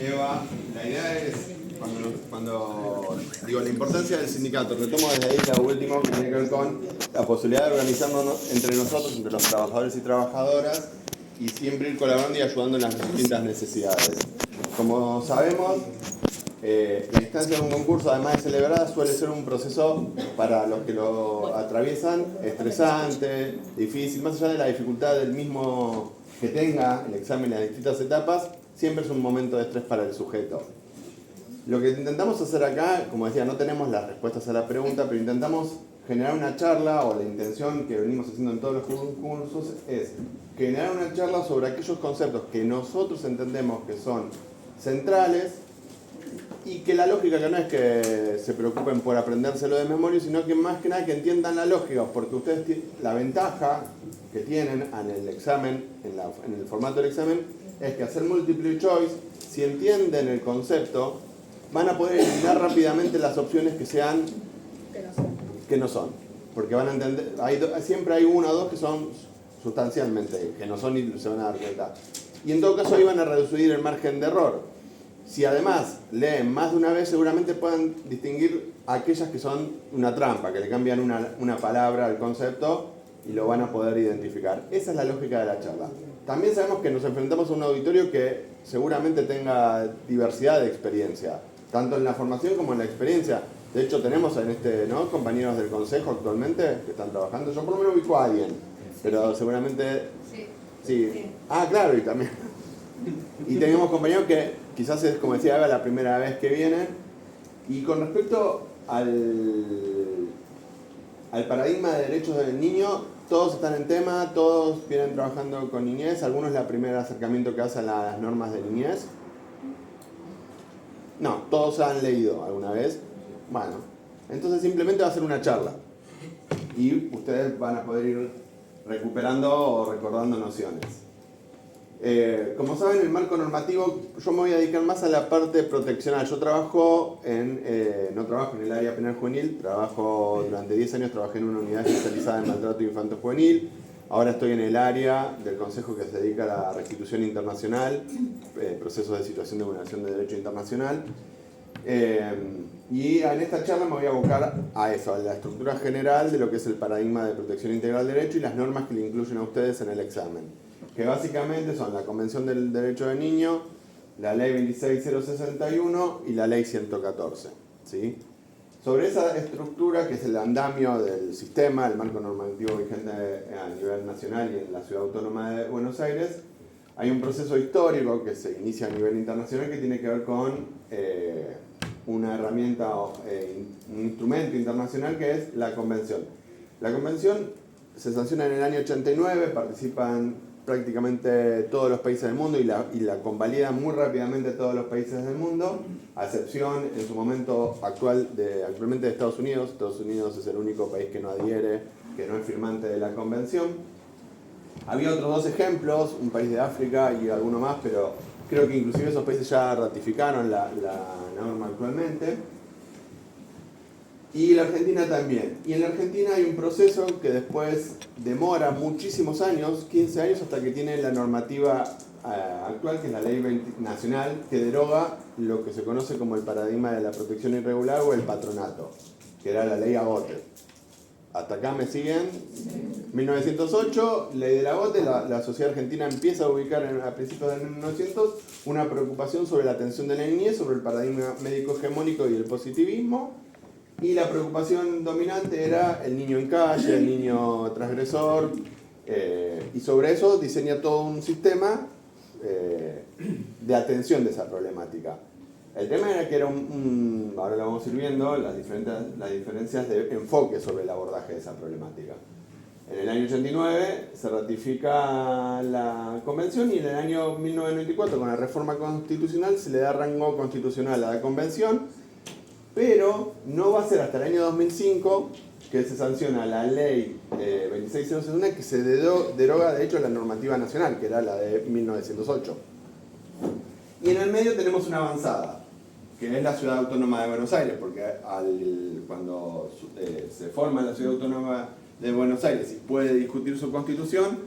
Eva, la idea es, cuando digo la importancia del sindicato, retomo desde ahí lo último que tiene que ver con la posibilidad de organizarnos entre nosotros, entre los trabajadores y trabajadoras, y siempre ir colaborando y ayudando en las distintas necesidades. Como sabemos, la instancia de un concurso, además de celebrada, suele ser un proceso para los que lo atraviesan estresante, difícil, más allá de la dificultad del mismo que tenga el examen en las distintas etapas, siempre es un momento de estrés para el sujeto. Lo que intentamos hacer acá, como decía, no tenemos las respuestas a la pregunta, pero intentamos generar una charla, o la intención que venimos haciendo en todos los cursos es generar una charla sobre aquellos conceptos que nosotros entendemos que son centrales y que la lógica que no es que se preocupen por aprendérselo de memoria, sino que más que nada que entiendan la lógica, porque ustedes la ventaja que tienen en el examen, en el formato del examen, es que hacer multiple choice, si entienden el concepto, van a poder eliminar rápidamente las opciones que sean que no son, porque van a entender, siempre hay una o dos que son sustancialmente, que no son y se van a dar cuenta. Y en todo caso ahí van a reducir el margen de error. Si además leen más de una vez, seguramente puedan distinguir aquellas que son una trampa, que le cambian una palabra al concepto y lo van a poder identificar. Esa es la lógica de la charla. También sabemos que nos enfrentamos a un auditorio que seguramente tenga diversidad de experiencia, tanto en la formación como en la experiencia. De hecho, tenemos en compañeros del consejo actualmente que están trabajando. Yo por lo menos ubico a alguien, pero seguramente... Sí. Ah, claro, y también... Y tenemos compañeros que quizás es, como decía Eva, la primera vez que vienen. Y con respecto al paradigma de derechos del niño, todos están en tema, todos vienen trabajando con niñez. Algunos es el primer acercamiento que hacen a las normas de niñez. No, todos han leído alguna vez. Bueno, entonces simplemente va a ser una charla. Y ustedes van a poder ir recuperando o recordando nociones. Como saben, el marco normativo, yo me voy a dedicar más a la parte proteccional. Yo no trabajo en el área penal juvenil, durante 10 años trabajé en una unidad especializada en maltrato infantil juvenil. Ahora estoy en el área del Consejo que se dedica a la restitución internacional, procesos de situación de vulneración de derecho internacional. Y en esta charla me voy a abocar a eso, a la estructura general de lo que es el paradigma de protección integral del derecho y las normas que le incluyen a ustedes en el examen, que básicamente son la Convención del Derecho del Niño, la Ley 26061 y la Ley 114. ¿Sí? Sobre esa estructura, que es el andamio del sistema, el marco normativo vigente a nivel nacional y en la Ciudad Autónoma de Buenos Aires, hay un proceso histórico que se inicia a nivel internacional que tiene que ver con una herramienta, un instrumento internacional que es la Convención. La Convención se sanciona en el año 89, participan prácticamente todos los países del mundo y la convalidan muy rápidamente todos los países del mundo, a excepción en su momento actualmente de Estados Unidos. Estados Unidos es el único país que no adhiere, que no es firmante de la Convención. Había otros dos ejemplos, un país de África y alguno más, pero creo que inclusive esos países ya ratificaron la norma actualmente. Y la Argentina también. Y en la Argentina hay un proceso que después demora muchísimos años, 15 años, hasta que tiene la normativa actual, que es la Ley Nacional, que deroga lo que se conoce como el paradigma de la protección irregular o el patronato, que era la Ley Agote. ¿Hasta acá me siguen? Sí. 1908, Ley del Agote, la sociedad argentina empieza a ubicar a principios de 1900 una preocupación sobre la atención de la niñez, sobre el paradigma médico hegemónico y el positivismo. Y la preocupación dominante era el niño en calle, el niño transgresor, y sobre eso diseña todo un sistema de atención de esa problemática. El tema era que era ahora lo vamos a ir viendo, las diferencias de enfoque sobre el abordaje de esa problemática. En el año 89 se ratifica la convención y en el año 1994, con la reforma constitucional, se le da rango constitucional a la convención. Pero no va a ser hasta el año 2005 que se sanciona la ley 26061, que se deroga de hecho la normativa nacional, que era la de 1908. Y en el medio tenemos una avanzada, que es la Ciudad Autónoma de Buenos Aires, porque cuando se forma la Ciudad Autónoma de Buenos Aires y puede discutir su constitución,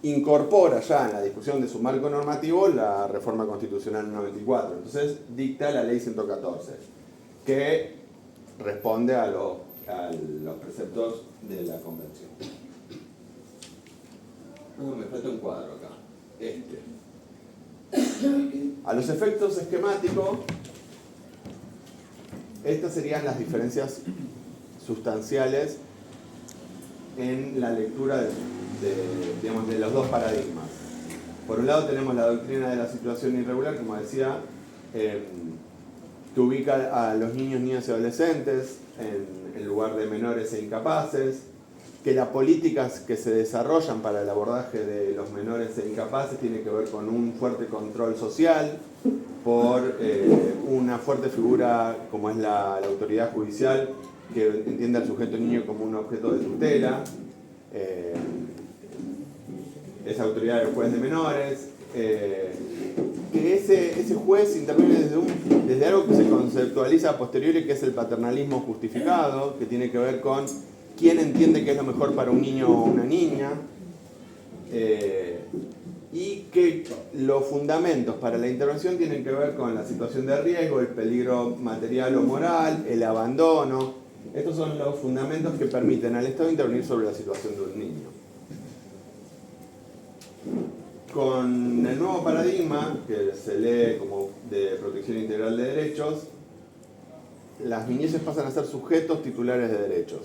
incorpora ya en la discusión de su marco normativo la reforma constitucional 94. Entonces dicta la ley 114, que responde a los preceptos de la convención. Me falta un cuadro acá. A los efectos esquemáticos, estas serían las diferencias sustanciales en la lectura de los dos paradigmas. Por un lado tenemos la doctrina de la situación irregular, como decía, que ubica a los niños, niñas y adolescentes en lugar de menores e incapaces, que las políticas que se desarrollan para el abordaje de los menores e incapaces tiene que ver con un fuerte control social, por una fuerte figura como es la autoridad judicial, que entiende al sujeto niño como un objeto de tutela, esa autoridad del juez de menores, que ese juez interviene desde algo que se conceptualiza a posteriori, que es el paternalismo justificado, que tiene que ver con quién entiende qué es lo mejor para un niño o una niña, y que los fundamentos para la intervención tienen que ver con la situación de riesgo, el peligro material o moral, el abandono. Estos son los fundamentos que permiten al Estado intervenir sobre la situación de un niño. Con el nuevo paradigma, que se lee como de protección integral de derechos, las niñeces pasan a ser sujetos titulares de derechos.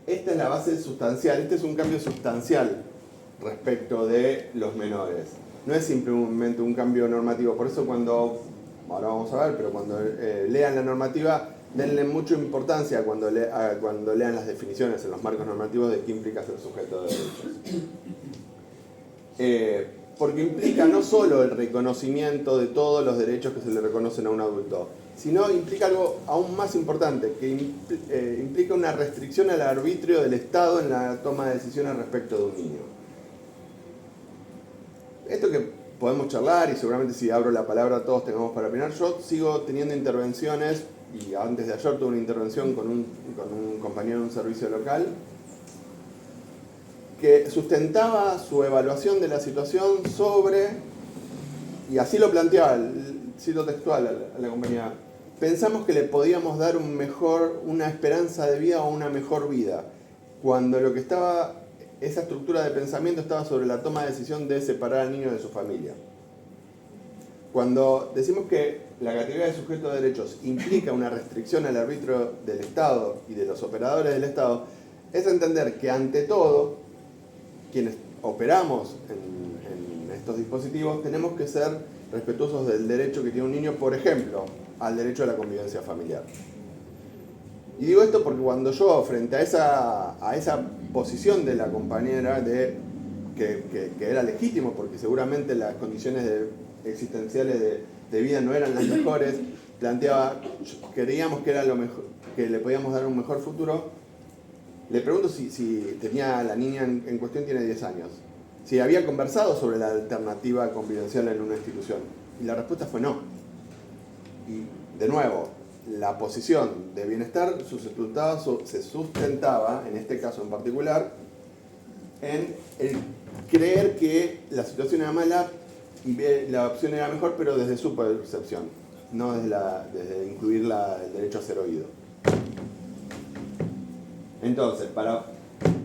Esta es la base sustancial, este es un cambio sustancial respecto de los menores. No es simplemente un cambio normativo, por eso ahora vamos a ver, pero cuando lean la normativa, denle mucha importancia cuando lean las definiciones en los marcos normativos de qué implica ser sujeto de derechos. Porque implica no solo el reconocimiento de todos los derechos que se le reconocen a un adulto, sino implica algo aún más importante, que implica una restricción al arbitrio del Estado en la toma de decisiones respecto de un niño. Esto que podemos charlar, y seguramente si abro la palabra todos tengamos para opinar. Yo sigo teniendo intervenciones, y antes de ayer tuve una intervención con un compañero de un servicio local, que sustentaba su evaluación de la situación sobre, y así lo planteaba, cito textual a la compañía: pensamos que le podíamos dar una esperanza de vida o una mejor vida, cuando lo que estaba, esa estructura de pensamiento estaba sobre la toma de decisión de separar al niño de su familia. Cuando decimos que la categoría de sujeto de derechos implica una restricción al arbitrio del Estado y de los operadores del Estado, es entender que ante todo, quienes operamos en estos dispositivos, tenemos que ser respetuosos del derecho que tiene un niño, por ejemplo, al derecho a la convivencia familiar. Y digo esto porque cuando yo, frente a esa posición de la compañera, que era legítimo, porque seguramente las condiciones existenciales de vida no eran las mejores, planteaba, creíamos que era lo mejor, que le podíamos dar un mejor futuro. Le pregunto si tenía, la niña en cuestión tiene 10 años, si había conversado sobre la alternativa convivencial en una institución. Y la respuesta fue no. Y de nuevo, la posición de bienestar se sustentaba, en este caso en particular, en el creer que la situación era mala y la opción era mejor, pero desde su percepción, no desde incluir el derecho a ser oído. Entonces, para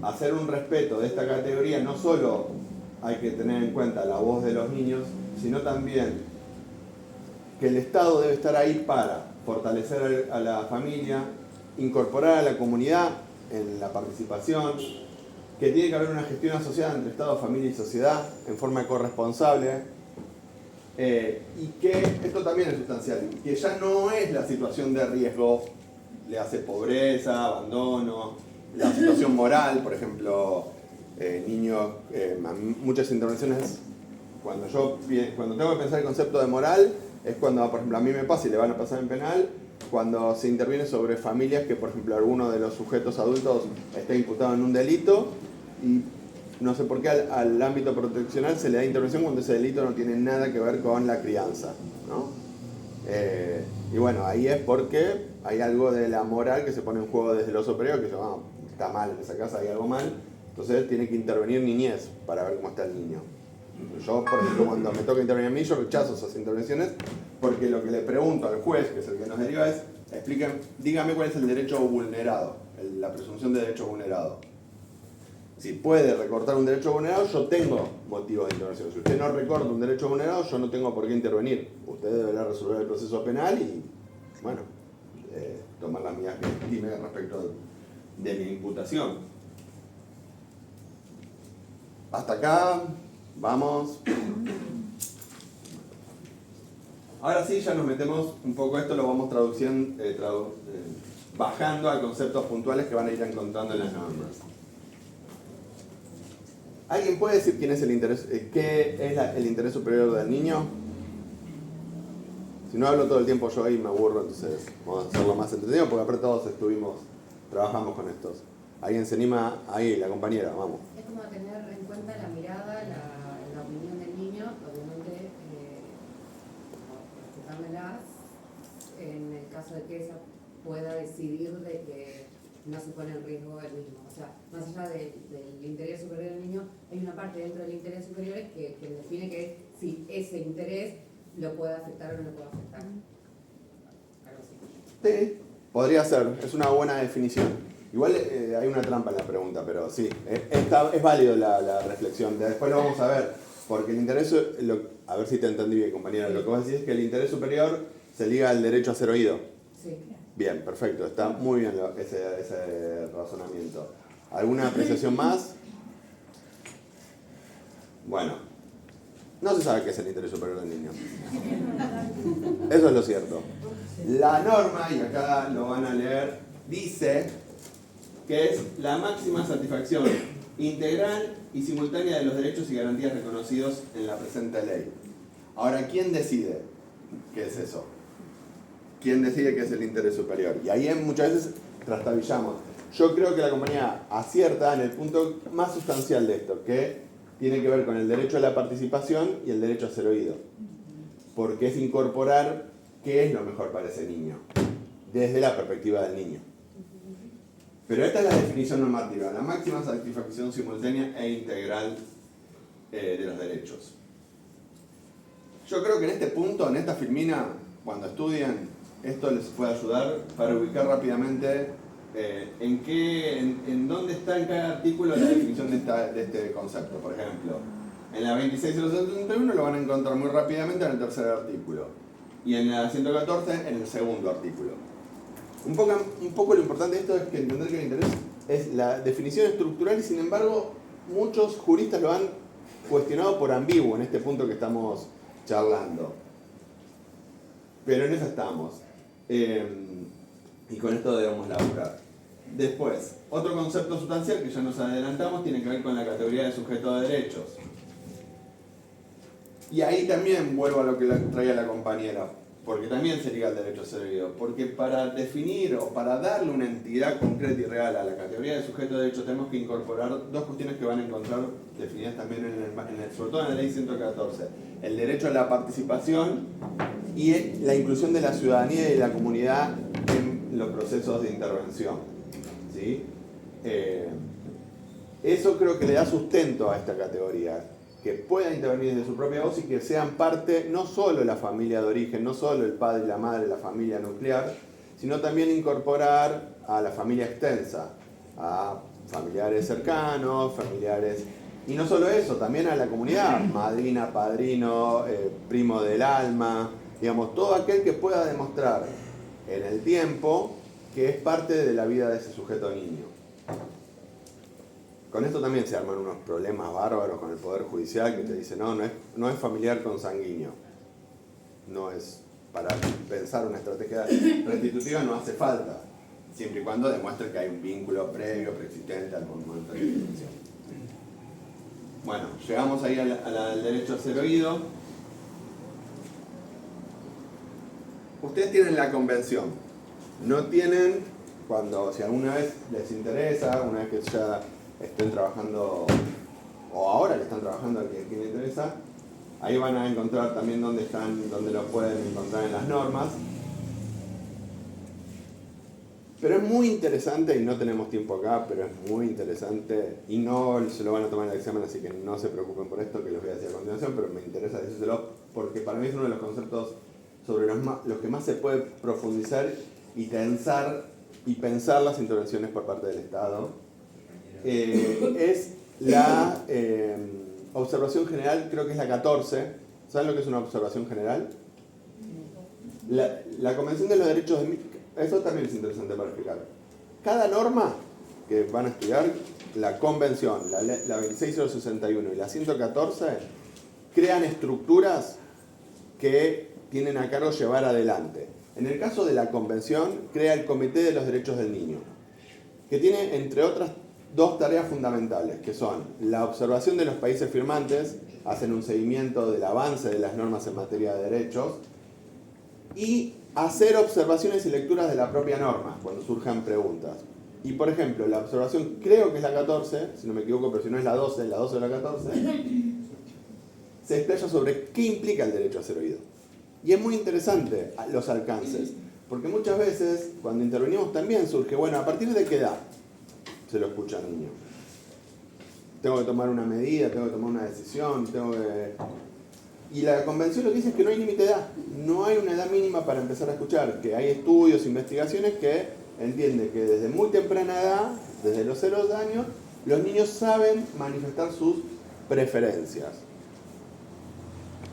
hacer un respeto de esta categoría, no solo hay que tener en cuenta la voz de los niños, sino también que el Estado debe estar ahí para fortalecer a la familia, incorporar a la comunidad en la participación, que tiene que haber una gestión asociada entre Estado, familia y sociedad en forma corresponsable, y que esto también es sustancial, que ya no es la situación de riesgo, le hace pobreza, abandono, la situación moral, por ejemplo, niños, muchas intervenciones, cuando tengo que pensar el concepto de moral, es cuando, por ejemplo, a mí me pasa y le van a pasar en penal, cuando se interviene sobre familias que, por ejemplo, alguno de los sujetos adultos está imputado en un delito y no sé por qué al ámbito proteccional se le da intervención cuando ese delito no tiene nada que ver con la crianza, ¿no? Y bueno, ahí es porque hay algo de la moral que se pone en juego desde lo superior, que está mal en esa casa, hay algo mal, Entonces tiene que intervenir niñez para ver cómo está el niño. Yo, por ejemplo, cuando me toca intervenir a mí, yo rechazo esas intervenciones porque lo que le pregunto al juez, que es el que nos deriva, es dígame cuál es el derecho vulnerado, la presunción de derecho vulnerado. Si puede recortar un derecho vulnerado, yo tengo motivos de intervención. Si usted no recorta un derecho vulnerado, yo no tengo por qué intervenir. Usted deberá resolver el proceso penal y, bueno, tomar las medidas que estime respecto de mi imputación. Hasta acá, vamos. Ahora sí, ya nos metemos un poco esto, lo vamos bajando a conceptos puntuales que van a ir encontrando en las normas. ¿Alguien puede decir quién es qué es el interés superior del niño? Si no hablo todo el tiempo yo ahí me aburro, entonces vamos a hacerlo más entretenido porque aparte todos trabajamos con estos. ¿Alguien se anima? Ahí, la compañera, vamos. Es como tener en cuenta la mirada, la opinión del niño, obviamente respetármelas en el caso de que ella pueda decidir de que no se pone en riesgo el mismo. O sea, más allá del interés superior del niño, hay una parte dentro del interés superior que define que si ese interés lo puede afectar o no lo puede afectar. Algo así. Sí, podría ser, es una buena definición. Igual hay una trampa en la pregunta, pero sí, es válido la reflexión. Después lo vamos a ver, porque el interés, a ver si te entendí bien, compañera, lo que vos decís es que el interés superior se liga al derecho a ser oído. Sí. Bien, perfecto, está muy bien ese razonamiento. ¿Alguna apreciación más? Bueno, no se sabe qué es el interés superior del niño. Eso es lo cierto. La norma, y acá lo van a leer, dice que es la máxima satisfacción integral y simultánea de los derechos y garantías reconocidos en la presente ley. Ahora, ¿quién decide qué es eso? ¿Quién decide qué es el interés superior? Y ahí muchas veces trastabillamos. Yo creo que la compañía acierta en el punto más sustancial de esto, que tiene que ver con el derecho a la participación y el derecho a ser oído. Porque es incorporar qué es lo mejor para ese niño, desde la perspectiva del niño. Pero esta es la definición normativa, la máxima satisfacción simultánea e integral de los derechos. Yo creo que en este punto, en esta filmina, cuando estudien, esto les puede ayudar para ubicar rápidamente en dónde está en cada artículo la definición de este concepto. Por ejemplo, en la 26.071 lo van a encontrar muy rápidamente en el tercer artículo. Y en la 114 en el segundo artículo. Un poco lo importante de esto es que entender que el interés es la definición estructural y sin embargo muchos juristas lo han cuestionado por ambiguo en este punto que estamos charlando. Pero en eso estamos. Y con esto debemos laburar. Después, otro concepto sustancial que ya nos adelantamos tiene que ver con la categoría de sujeto de derechos. Y ahí también vuelvo a lo que traía la compañera, porque también se liga al derecho a ser oído. Porque para definir o para darle una entidad concreta y real a la categoría de sujeto de derechos tenemos que incorporar dos cuestiones que van a encontrar definidas también sobre todo en la ley 114. El derecho a la participación y la inclusión de la ciudadanía y de la comunidad en los procesos de intervención. ¿Sí? Eso creo que le da sustento a esta categoría, que puedan intervenir desde su propia voz y que sean parte no solo de la familia de origen, no solo el padre y la madre de la familia nuclear, sino también incorporar a la familia extensa, a familiares cercanos, familiares, y no solo eso, también a la comunidad, madrina, padrino, primo del alma, digamos, todo aquel que pueda demostrar en el tiempo que es parte de la vida de ese sujeto niño. Con esto también se arman unos problemas bárbaros con el Poder Judicial que te dice, no es familiar consanguíneo. No es, para pensar una estrategia restitutiva no hace falta, siempre y cuando demuestre que hay un vínculo previo, preexistente al momento de la intervención. Bueno, llegamos ahí al derecho a ser oído. Ustedes tienen la convención, no tienen, si alguna vez les interesa, una vez que ya estén trabajando, o ahora que están trabajando, a quien les interesa, ahí van a encontrar también dónde lo pueden encontrar en las normas. Pero es muy interesante, y no tenemos tiempo acá, pero es muy interesante, y no se lo van a tomar en el examen, así que no se preocupen por esto, que les voy a decir a continuación, pero me interesa decírselo porque para mí es uno de los conceptos sobre los que más se puede profundizar y pensar las intervenciones por parte del Estado. Es la observación general, creo que es la 14. ¿Saben lo que es una observación general? La Convención de los Derechos de... Eso también es interesante para explicar. Cada norma que van a estudiar, la Convención, la 26061 y la 114, crean estructuras que tienen a cargo llevar adelante. En el caso de la Convención, crea el Comité de los Derechos del Niño, que tiene, entre otras, dos tareas fundamentales, que son la observación de los países firmantes, hacen un seguimiento del avance de las normas en materia de derechos, y hacer observaciones y lecturas de la propia norma, cuando surjan preguntas. Y por ejemplo, la observación, creo que es la 14, si no me equivoco, pero si no es la 12 o la 14, se explaya sobre qué implica el derecho a ser oído. Y es muy interesante los alcances, porque muchas veces, cuando intervenimos también surge, bueno, ¿a partir de qué edad se lo escucha al niño? Tengo que tomar una medida, tengo que tomar una decisión, Y la Convención lo que dice es que no hay límite de edad, no hay una edad mínima para empezar a escuchar, que hay estudios, investigaciones que entienden que desde muy temprana edad, desde los 0 años, los niños saben manifestar sus preferencias.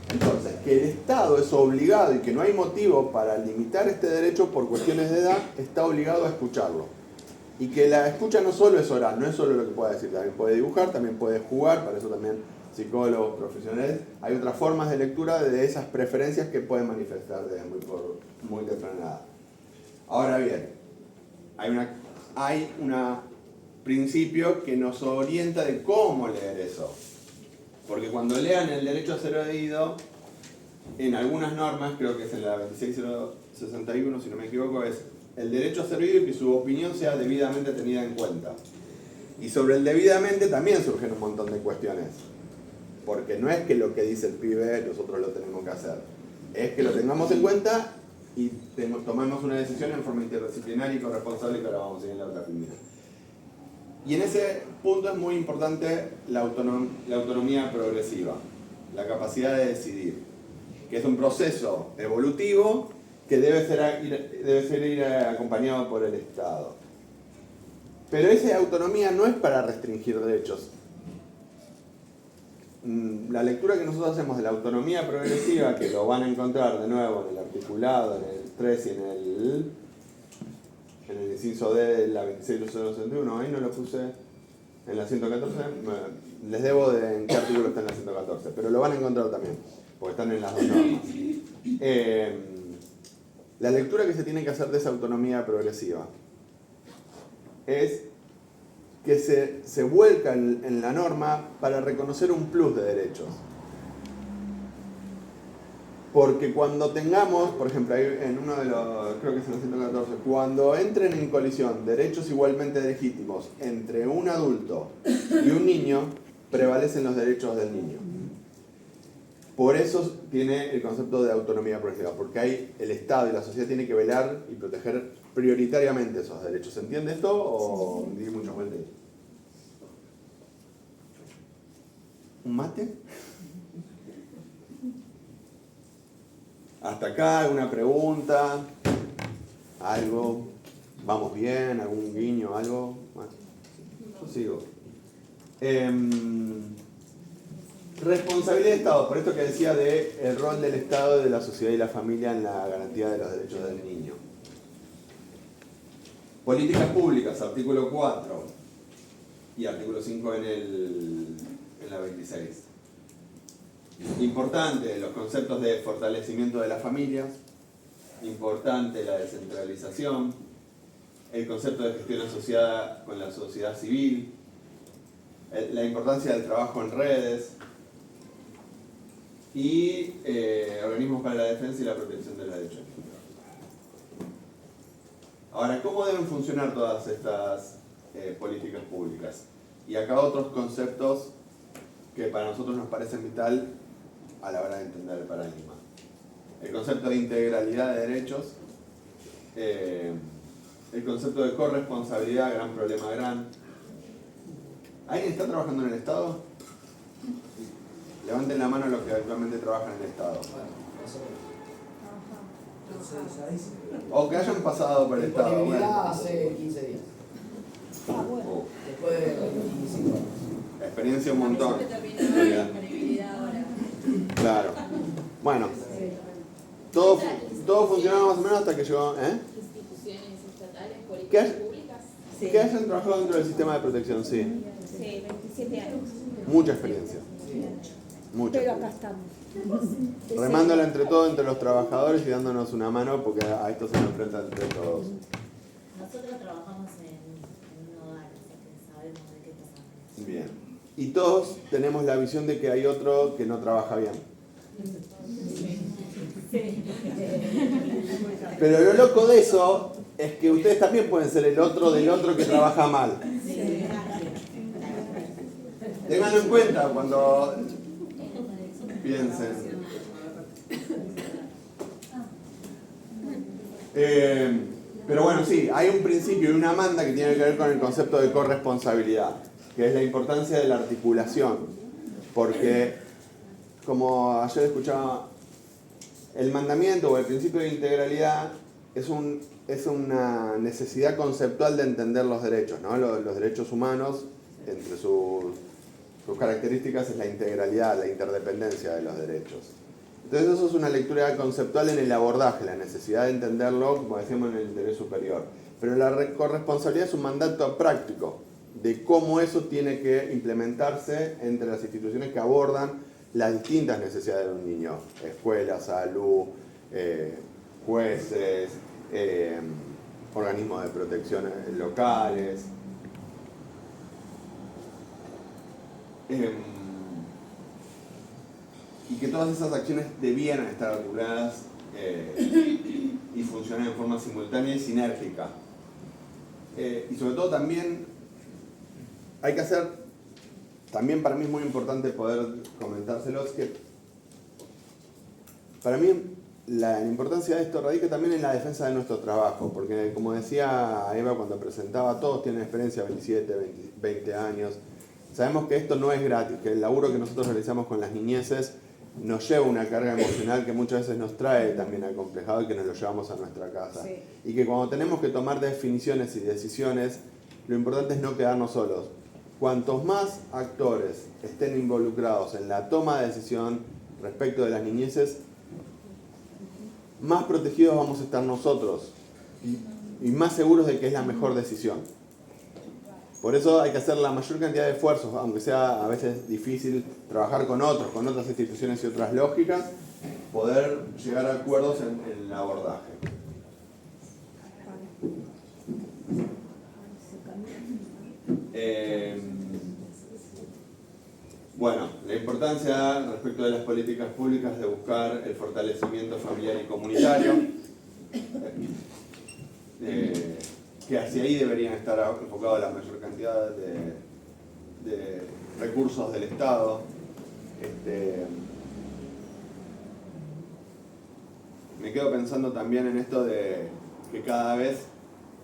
Entonces, que el Estado es obligado y que no hay motivo para limitar este derecho por cuestiones de edad, está obligado a escucharlo. Y que la escucha no solo es oral, no es solo lo que puede decir, también puede dibujar, también puede jugar, para eso también psicólogos profesionales, hay otras formas de lectura de esas preferencias que pueden manifestar desde muy temprana edad. Ahora bien, hay un principio que nos orienta de cómo leer eso. Porque cuando lean el derecho a ser oído, en algunas normas, creo que es en la 26061, si no me equivoco, es el derecho a ser oído y que su opinión sea debidamente tenida en cuenta. Y sobre el debidamente también surgen un montón de cuestiones. Porque no es que lo que dice el pibe nosotros lo tenemos que hacer. Es que lo tengamos en cuenta y tomemos una decisión en forma interdisciplinaria y corresponsable, que ahora vamos a ir en la otra primera. Y en ese punto es muy importante la autonomía progresiva, la capacidad de decidir, que es un proceso evolutivo que debe ser acompañado por el Estado. Pero esa autonomía no es para restringir derechos. La lectura que nosotros hacemos de la autonomía progresiva, que lo van a encontrar de nuevo en el articulado, en el 3 y en el inciso D de la 26061, ahí no lo puse en la 114, les debo de en qué artículo está en la 114, pero lo van a encontrar también, porque están en las dos normas. La lectura que se tiene que hacer de esa autonomía progresiva es que se vuelca en la norma para reconocer un plus de derechos. Porque cuando tengamos, por ejemplo, en uno de los, creo que es en el 114, cuando entren en colisión derechos igualmente legítimos entre un adulto y un niño, prevalecen los derechos del niño. Por eso tiene el concepto de autonomía progresiva, porque hay el Estado y la sociedad tienen que velar y proteger prioritariamente esos derechos. ¿Se entiende esto o di muchas vueltas? ¿Un mate? Hasta acá, ¿alguna pregunta? ¿Algo? ¿Vamos bien? ¿Algún guiño? ¿Algo? Bueno, yo sigo. Responsabilidad de Estado, por esto que decía de el rol del Estado, de la sociedad y la familia en la garantía de los derechos del niño. Políticas públicas, artículo 4 y artículo 5 en la 26. Importante los conceptos de fortalecimiento de las familias, importante la descentralización, el concepto de gestión asociada con la sociedad civil, la importancia del trabajo en redes y organismos para la defensa y la protección de los derechos. Ahora, ¿cómo deben funcionar todas estas políticas públicas? Y acá otros conceptos que para nosotros nos parecen vital a la hora de entender el paradigma. El concepto de integralidad de derechos, el El concepto de corresponsabilidad, gran problema gran. ¿Alguien está trabajando en el Estado? Levanten la mano los que actualmente trabajan en el Estado. O que hayan pasado por el Estado. Disponibilidad Bueno. hace 15 días. Después de 25 años. Experiencia un montón. Claro. Bueno. Todo funcionaba más o menos hasta que llegó. Instituciones estatales, ¿Qué políticas hay? públicas. Sí. Que hayan trabajado dentro del sistema de protección, sí. Sí, 27 años. Mucha experiencia. Mucha. Pero acá estamos. Remándola entre todos, entre los trabajadores y dándonos una mano porque a esto se nos enfrenta entre todos. Nosotros trabajamos en un hogar, o sea que sabemos de qué pasamos. Bien. Y todos tenemos la visión de que hay otro que no trabaja bien. Pero lo loco de eso es que ustedes también pueden ser el otro del otro que trabaja mal. Ténganlo en cuenta cuando piensen. Pero bueno, sí, hay un principio y una manda que tiene que ver con el concepto de corresponsabilidad, que es la importancia de la articulación. Porque, como ayer escuchaba, el mandamiento o el principio de integralidad es una necesidad conceptual de entender los derechos, ¿no? Los derechos humanos, entre sus características es la integralidad, la interdependencia de los derechos. Entonces eso es una lectura conceptual en el abordaje, la necesidad de entenderlo, como decíamos, en el interés superior. Pero la corresponsabilidad es un mandato práctico de cómo eso tiene que implementarse entre las instituciones que abordan las distintas necesidades de un niño. Escuela, salud, jueces, organismos de protección locales. Y que todas esas acciones debieran estar articuladas y funcionar en forma simultánea y sinérgica. Y sobre todo también hay que hacer, también para mí es muy importante poder comentárselos, que para mí la importancia de esto radica también en la defensa de nuestro trabajo, porque como decía Eva cuando presentaba, todos tienen experiencia, 27, 20 años. Sabemos que esto no es gratis, que el laburo que nosotros realizamos con las niñeces nos lleva una carga emocional que muchas veces nos trae también acomplejado y que nos lo llevamos a nuestra casa. Sí. Y que cuando tenemos que tomar definiciones y decisiones, lo importante es no quedarnos solos. Cuantos más actores estén involucrados en la toma de decisión respecto de las niñeces, más protegidos vamos a estar nosotros y más seguros de que es la mejor decisión. Por eso hay que hacer la mayor cantidad de esfuerzos, aunque sea a veces difícil trabajar con otros, con otras instituciones y otras lógicas, poder llegar a acuerdos en el abordaje. Bueno, la importancia respecto de las políticas públicas de buscar el fortalecimiento familiar y comunitario, que hacia ahí deberían estar enfocados la mayor cantidad de recursos del Estado. Me quedo pensando también en esto de que cada vez,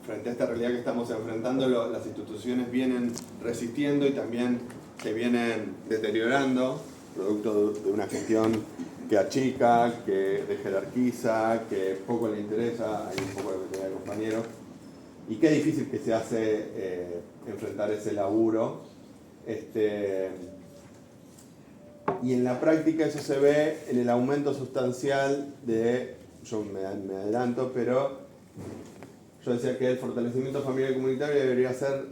frente a esta realidad que estamos enfrentando, las instituciones vienen resistiendo y también se vienen deteriorando, producto de una gestión que achica, que jerarquiza, que poco le interesa, hay un poco de lo que tenía el compañero. Y qué difícil que se hace enfrentar ese laburo. Y en la práctica eso se ve en el aumento sustancial de, yo me adelanto, pero yo decía que el fortalecimiento familiar y comunitario debería ser,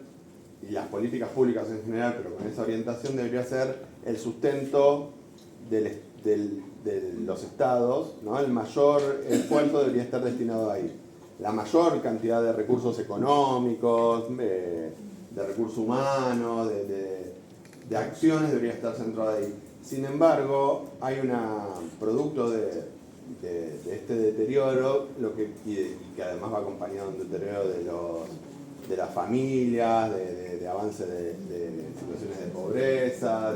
y las políticas públicas en general, pero con esa orientación debería ser el sustento de los estados, ¿no? El mayor esfuerzo debería estar destinado ahí. La mayor cantidad de recursos económicos, de recursos humanos, de acciones debería estar centrada ahí. Sin embargo, hay producto de este deterioro, y que además va acompañado de un deterioro de las familias, de avance de situaciones de pobreza,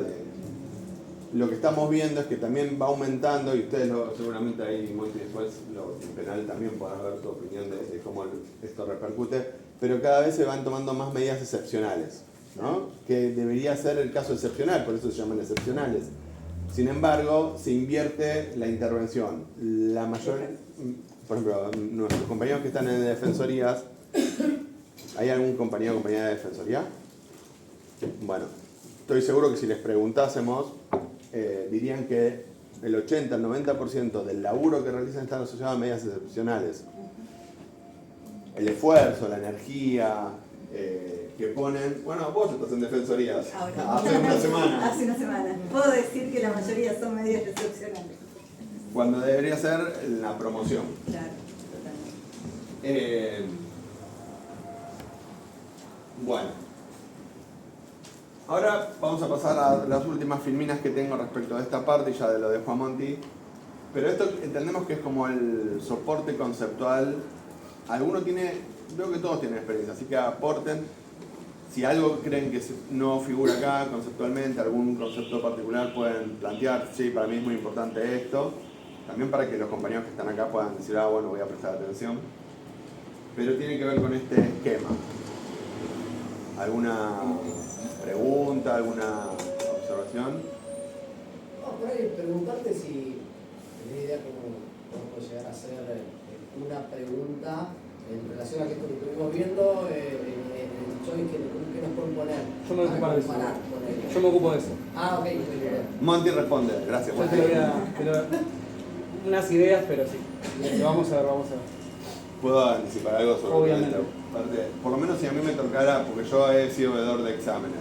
lo que estamos viendo es que también va aumentando, y ustedes seguramente ahí Monty después en penal también podrán ver tu opinión de cómo esto repercute, pero cada vez se van tomando más medidas excepcionales, ¿no? Que debería ser el caso excepcional, por eso se llaman excepcionales. Sin embargo, se invierte la intervención. La mayor, por ejemplo, nuestros compañeros que están en defensorías, ¿hay algún compañero o compañera de defensoría? Bueno, estoy seguro que si les preguntásemos, dirían que el 80, el 90% del laburo que realizan están asociados a medidas excepcionales. El esfuerzo, la energía que ponen. Bueno, vos estás en defensorías. Ahora. Hace una semana. Hace una semana. Puedo decir que la mayoría son medidas excepcionales. Cuando debería ser la promoción. Claro, totalmente. Bueno. Ahora vamos a pasar a las últimas filminas que tengo respecto de esta parte y ya de lo de Juan Monti. Pero esto entendemos que es como el soporte conceptual. Alguno tiene, veo que todos tienen experiencia, así que aporten. Si algo creen que no figura acá conceptualmente, algún concepto particular pueden plantear, sí, para mí es muy importante esto. También para que los compañeros que están acá puedan decir, ah, bueno, voy a prestar atención. Pero tiene que ver con este esquema. ¿Alguna pregunta, alguna observación? No, por ahí preguntarte si tenés idea cómo puede llegar a ser una pregunta en relación a esto que estuvimos viendo en el choice que nos pueden poner. Yo me ocupo de eso. Poner. Yo me ocupo de eso. Ah, ok, muy bien. Monty responde, gracias. Yo te lo voy a... unas ideas, pero sí. Lo vamos a ver, vamos a ver. ¿Puedo anticipar algo sobre Obviamente. esta parte? Por lo menos si a mí me tocara, porque yo he sido veedor de exámenes.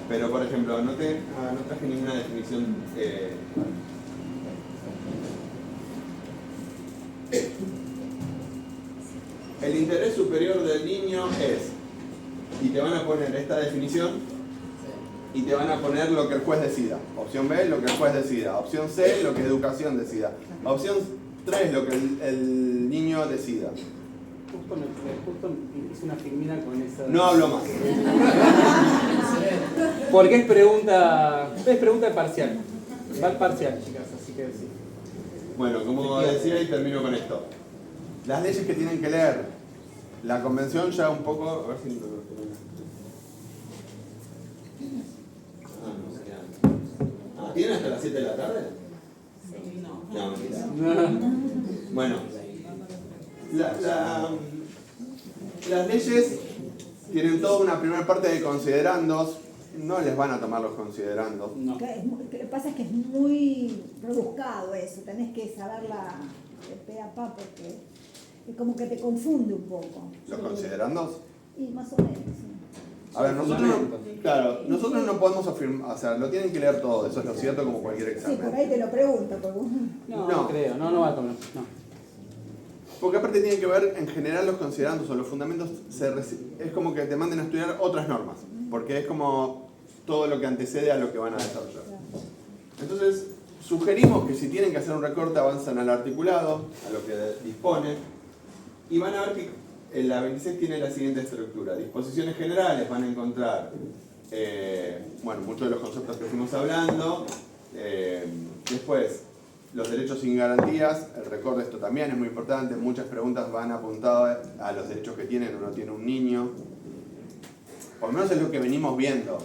Pero, por ejemplo, no traje ninguna definición. El interés superior del niño es, y te van a poner esta definición, y te van a poner lo que el juez decida. Opción B, lo que el juez decida. Opción C, lo que educación decida. Opción 3, lo que el niño decida. Justo hice una filmina con esa... No hablo más. Porque es pregunta parcial. Va al parcial, chicas, así que sí. Bueno, como decía y termino con esto. Las leyes que tienen que leer. La convención ya un poco... A ver si... ¿Tienen hasta las 7 de la tarde? No, mentira. Bueno, las leyes tienen toda una primera parte de considerandos. No les van a tomar los considerandos. No. Lo que pasa es que es muy rebuscado eso, tenés que saberla de pe a pa porque es como que te confunde un poco. ¿Los considerandos? Y más o menos, sí. A ver, nosotros no podemos afirmar, o sea, lo tienen que leer todo, eso es lo cierto como cualquier Sí, examen. por ahí te lo pregunto. Porque... No creo, no va a tomar. No. Porque aparte tiene que ver, en general, los considerandos o los fundamentos, es como que te manden a estudiar otras normas, porque es como todo lo que antecede a lo que van a desarrollar. Entonces, sugerimos que si tienen que hacer un recorte, avanzan al articulado, a lo que dispone, y van a ver que la 26 tiene la siguiente estructura. Disposiciones generales, van a encontrar, bueno, muchos de los conceptos que fuimos hablando, después, los derechos sin garantías, el recorte de esto también es muy importante, muchas preguntas van apuntadas a los derechos que tienen o no tiene un niño, por lo menos es lo que venimos viendo.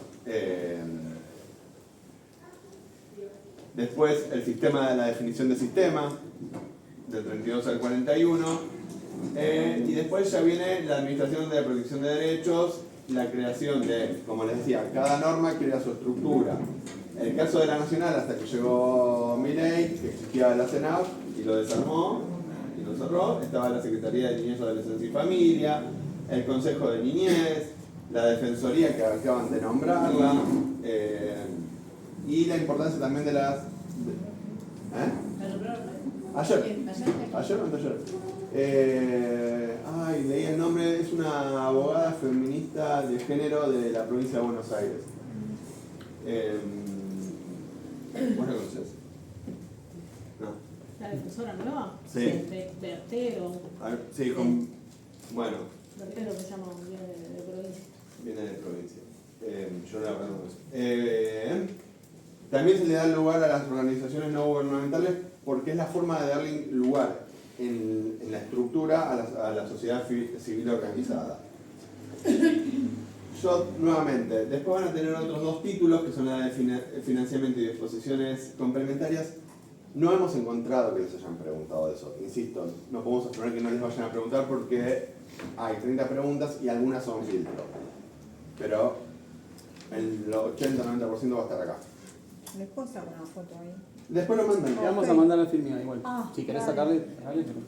Después el sistema de la definición de sistema, del 32 al 41, y después ya viene la administración de la protección de derechos, la creación de, como les decía, cada norma crea su estructura. El caso de la Nacional, hasta que llegó Milei, que existía la CENAF y lo desarmó y lo cerró, estaba la Secretaría de Niñez, Adolescencia y Familia, el Consejo de Niñez, la Defensoría que acaban de nombrarla, y la importancia también de las... Ayer o anteayer. Leí el nombre, es una abogada feminista de género de la provincia de Buenos Aires. ¿Vos la conocés? No. La defensora nueva. Sí. Bertero. Sí, bueno. Bertero se llama, viene de provincia. Viene de provincia. Yo la verdad no lo sé. También se le da lugar a las organizaciones no gubernamentales porque es la forma de darle lugar en la estructura a la sociedad civil organizada. Yo, nuevamente, después van a tener otros dos títulos que son la de financiamiento y disposiciones complementarias. No hemos encontrado que les hayan preguntado eso. Insisto, no podemos afirmar que no les vayan a preguntar porque hay 30 preguntas y algunas son filtro. Pero el 80-90% va a estar acá. ¿Me puedo sacar una foto ahí? Después lo mandan. Le vamos a mandar al filming igual. Ah, Si querés dale. sacarle, dale, pero...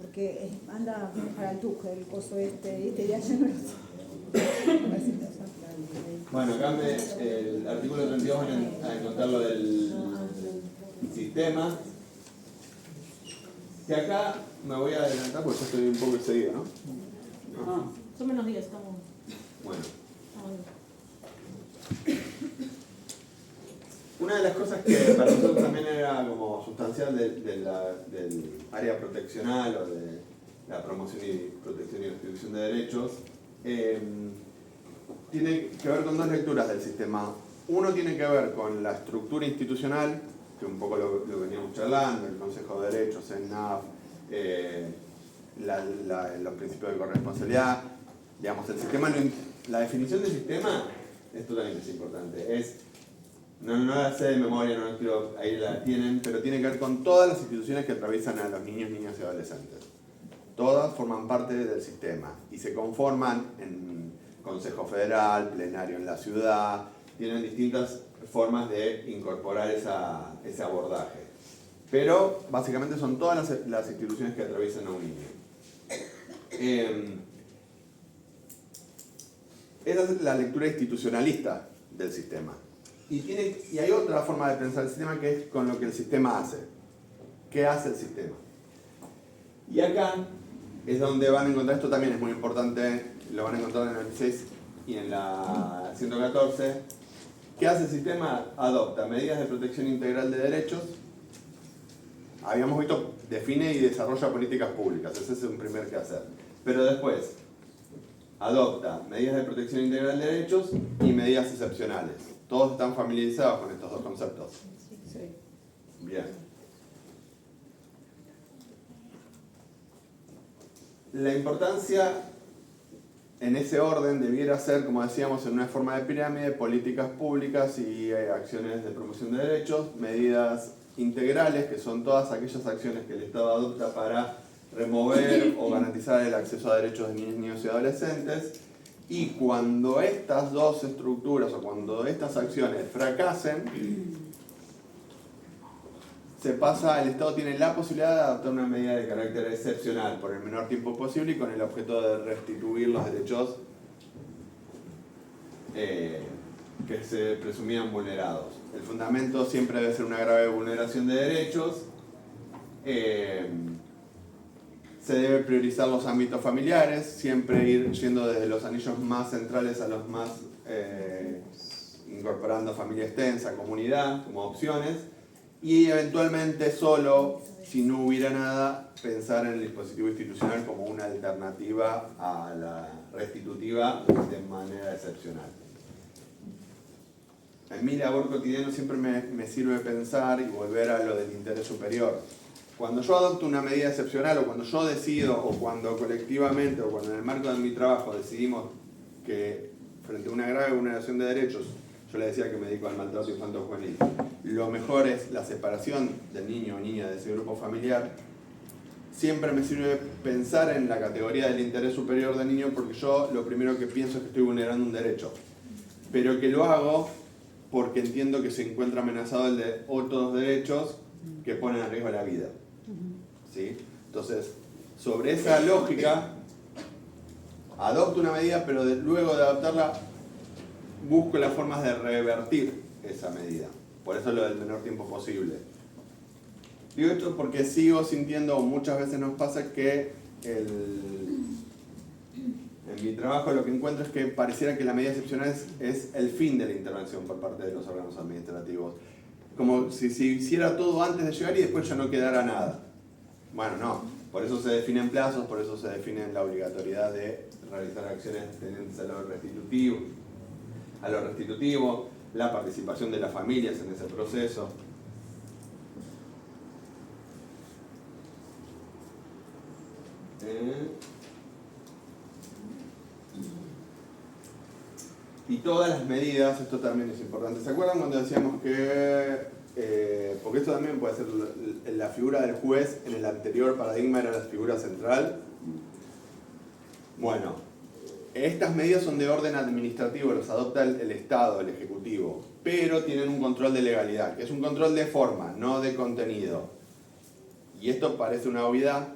Porque anda para el tuje el coso este ya no lo sé. A ver si te saca ahí. Bueno, acá el artículo 32 van a encontrar lo del sistema. Que acá me voy a adelantar porque ya estoy un poco excedido, ¿no? Ah, Son menos 10, estamos Bueno. bien. Una de las cosas que para nosotros también era como sustancial del área proteccional o de la promoción y protección y restitución de derechos, tiene que ver con dos lecturas del sistema. Uno tiene que ver con la estructura institucional, que un poco lo veníamos charlando, el Consejo de Derechos, el NAF, los principios de corresponsabilidad. Digamos, el sistema, la definición del sistema, esto también es importante, no la sé de memoria, no la quiero, ahí la tienen, pero tiene que ver con todas las instituciones que atraviesan a los niños, niñas y adolescentes. Todas forman parte del sistema y se conforman en Consejo Federal, plenario en la ciudad, tienen distintas formas de incorporar ese abordaje. Pero básicamente son todas las instituciones que atraviesan a un niño. Esa es la lectura institucionalista del sistema. Y hay otra forma de pensar el sistema que es con lo que el sistema hace. ¿Qué hace el sistema? Y acá es donde van a encontrar, esto también es muy importante, lo van a encontrar en el 96 y en la 114. ¿Qué hace el sistema? Adopta medidas de protección integral de derechos. Habíamos visto, define y desarrolla políticas públicas, ese es un primer quehacer. Pero después, adopta medidas de protección integral de derechos y medidas excepcionales. ¿Todos están familiarizados con estos dos conceptos? Sí. Bien. La importancia en ese orden debiera ser, como decíamos, en una forma de pirámide, políticas públicas y acciones de promoción de derechos, medidas integrales, que son todas aquellas acciones que el Estado adopta para remover o garantizar el acceso a derechos de niños, niños y adolescentes. Y cuando estas dos estructuras o cuando estas acciones fracasen, el Estado tiene la posibilidad de adoptar una medida de carácter excepcional por el menor tiempo posible y con el objeto de restituir los derechos que se presumían vulnerados. El fundamento siempre debe ser una grave vulneración de derechos. Se debe priorizar los ámbitos familiares, siempre ir yendo desde los anillos más centrales a los más, incorporando familia extensa, comunidad, como opciones, y eventualmente solo, si no hubiera nada, pensar en el dispositivo institucional como una alternativa a la restitutiva de manera excepcional. En mi labor cotidiana siempre me sirve pensar y volver a lo del interés superior. Cuando yo adopto una medida excepcional o cuando yo decido o cuando colectivamente o cuando en el marco de mi trabajo decidimos que frente a una grave vulneración de derechos, yo le decía que me dedico al maltrato infanto-juvenil, lo mejor es la separación del niño o niña de ese grupo familiar, siempre me sirve pensar en la categoría del interés superior del niño porque yo lo primero que pienso es que estoy vulnerando un derecho, pero que lo hago porque entiendo que se encuentra amenazado el de otros derechos que ponen en riesgo la vida. ¿Sí? Entonces, sobre esa lógica, adopto una medida, pero luego de adoptarla, busco las formas de revertir esa medida. Por eso lo del menor tiempo posible. Digo esto porque sigo sintiendo, o muchas veces nos pasa, que en mi trabajo lo que encuentro es que pareciera que la medida excepcional es el fin de la intervención por parte de los órganos administrativos. Como si se hiciera todo antes de llegar y después ya no quedara nada. Bueno, no. Por eso se definen plazos, por eso se define la obligatoriedad de realizar acciones tendientes a lo restitutivo. la participación de las familias en ese proceso. Y todas las medidas, esto también es importante. ¿Se acuerdan cuando decíamos que, porque esto también puede ser la figura del juez en el anterior paradigma era la figura central? Bueno, estas medidas son de orden administrativo, los adopta el Estado, el Ejecutivo, pero tienen un control de legalidad, que es un control de forma, no de contenido. Y esto parece una obviedad,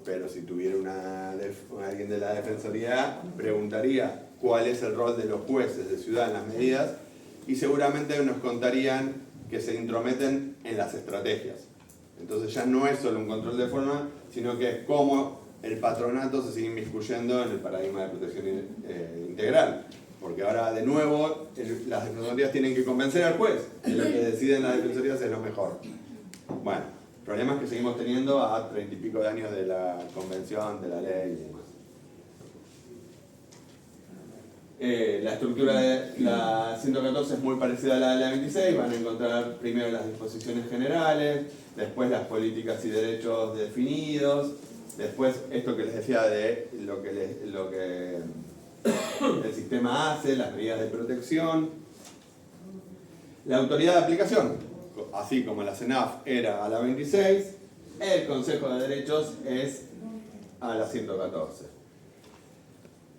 pero si tuviera alguien de la Defensoría, preguntaría cuál es el rol de los jueces de ciudad en las medidas, y seguramente nos contarían que se intrometen en las estrategias. Entonces ya no es solo un control de forma, sino que es cómo el patronato se sigue inmiscuyendo en el paradigma de protección integral. Porque ahora, de nuevo, las defensorías tienen que convencer al juez de lo que deciden las defensorías es lo mejor. Bueno, problemas que seguimos teniendo a 30 y pico de años de la convención, de la ley y demás. La estructura de la 114 es muy parecida a la de la 26, van a encontrar primero las disposiciones generales, después las políticas y derechos definidos, después esto que les decía de lo que el sistema hace, las medidas de protección, la autoridad de aplicación, así como la CENAF era a la 26, el Consejo de Derechos es a la 114.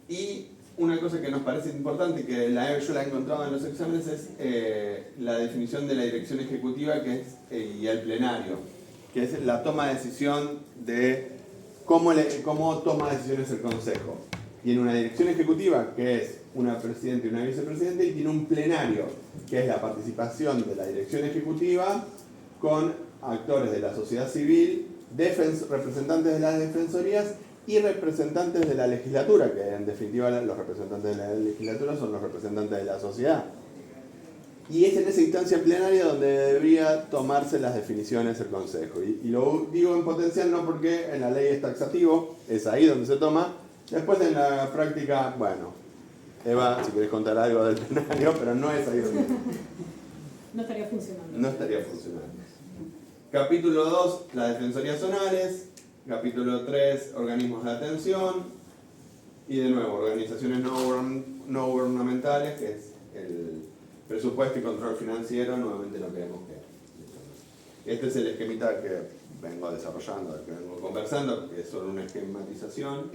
Y una cosa que nos parece importante, que yo la he encontrado en los exámenes, es la definición de la dirección ejecutiva que es, y el plenario, que es la toma de decisión de cómo toma decisiones el Consejo. Tiene una dirección ejecutiva, que es una presidenta y una vicepresidenta, y tiene un plenario, que es la participación de la dirección ejecutiva con actores de la sociedad civil, representantes de las defensorías y representantes de la legislatura, que en definitiva los representantes de la legislatura son los representantes de la sociedad. Y es en esa instancia plenaria donde debería tomarse las definiciones el Consejo. Y lo digo en potencial no porque en la ley es taxativo, es ahí donde se toma. Después en la práctica, bueno, Eva, si querés contar algo del plenario, pero no es ahí donde... No estaría funcionando. No estaría funcionando. Capítulo 2, las defensorías zonales. Capítulo 3, organismos de atención. Y de nuevo, organizaciones no gubernamentales, que es el presupuesto y control financiero, nuevamente lo que vemos que... Este es el esquemita que vengo desarrollando, que vengo conversando, que es solo una esquematización.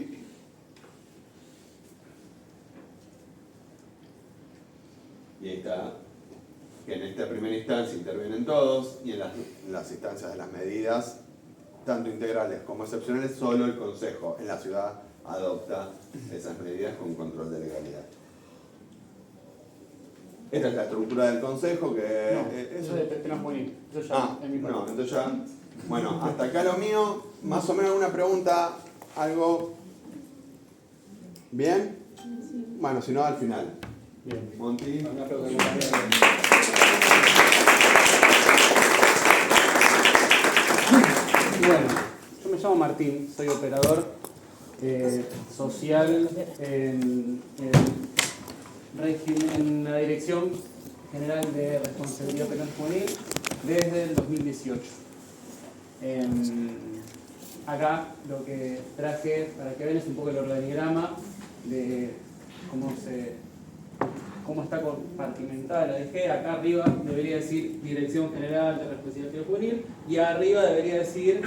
Y ahí está, que en esta primera instancia intervienen todos, y en las instancias de las medidas, tanto integrales como excepcionales, solo el Consejo en la ciudad adopta esas medidas con control de legalidad. Esta es la estructura del Consejo que... No, eso tenemos muy bien. Eso ya es mi parte. No, entonces ya... Bueno, hasta acá lo mío. Más o menos una pregunta, algo... ¿Bien? Bueno, si no, al final. Bien. Monty. Un aplauso, compañero. Bueno, yo me llamo Martín, soy operador social en la Dirección General de Responsabilidad Penal Juvenil desde el 2018. Acá lo que traje para que vean es un poco el organigrama de cómo está compartimentada la DG. Acá arriba debería decir Dirección General de Responsabilidad Juvenil y arriba debería decir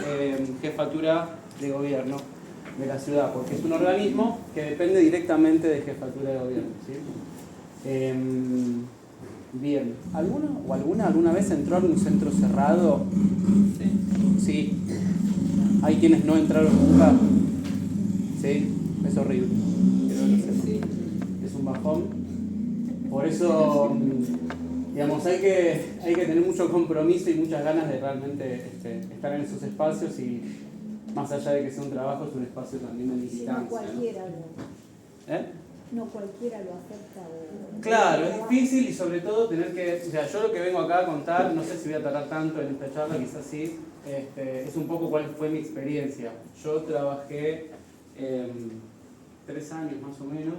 Jefatura de Gobierno de la ciudad, porque es un organismo que depende directamente de Jefatura de Gobierno, ¿sí? Bien, ¿alguna vez entró a un centro cerrado? Sí. ¿Hay quienes no entraron nunca? Sí, es horrible. Quiero que lo sepan. Es un bajón. Por eso, digamos, hay que tener mucho compromiso y muchas ganas de realmente estar en esos espacios, y más allá de que sea un trabajo, es un espacio también de militancia. Si no cualquiera ¿no? no cualquiera lo acepta. Claro, es difícil, y sobre todo tener que... O sea, yo lo que vengo acá a contar, no sé si voy a tardar tanto en esta charla, quizás sí, es un poco cuál fue mi experiencia. Yo trabajé 3 años más o menos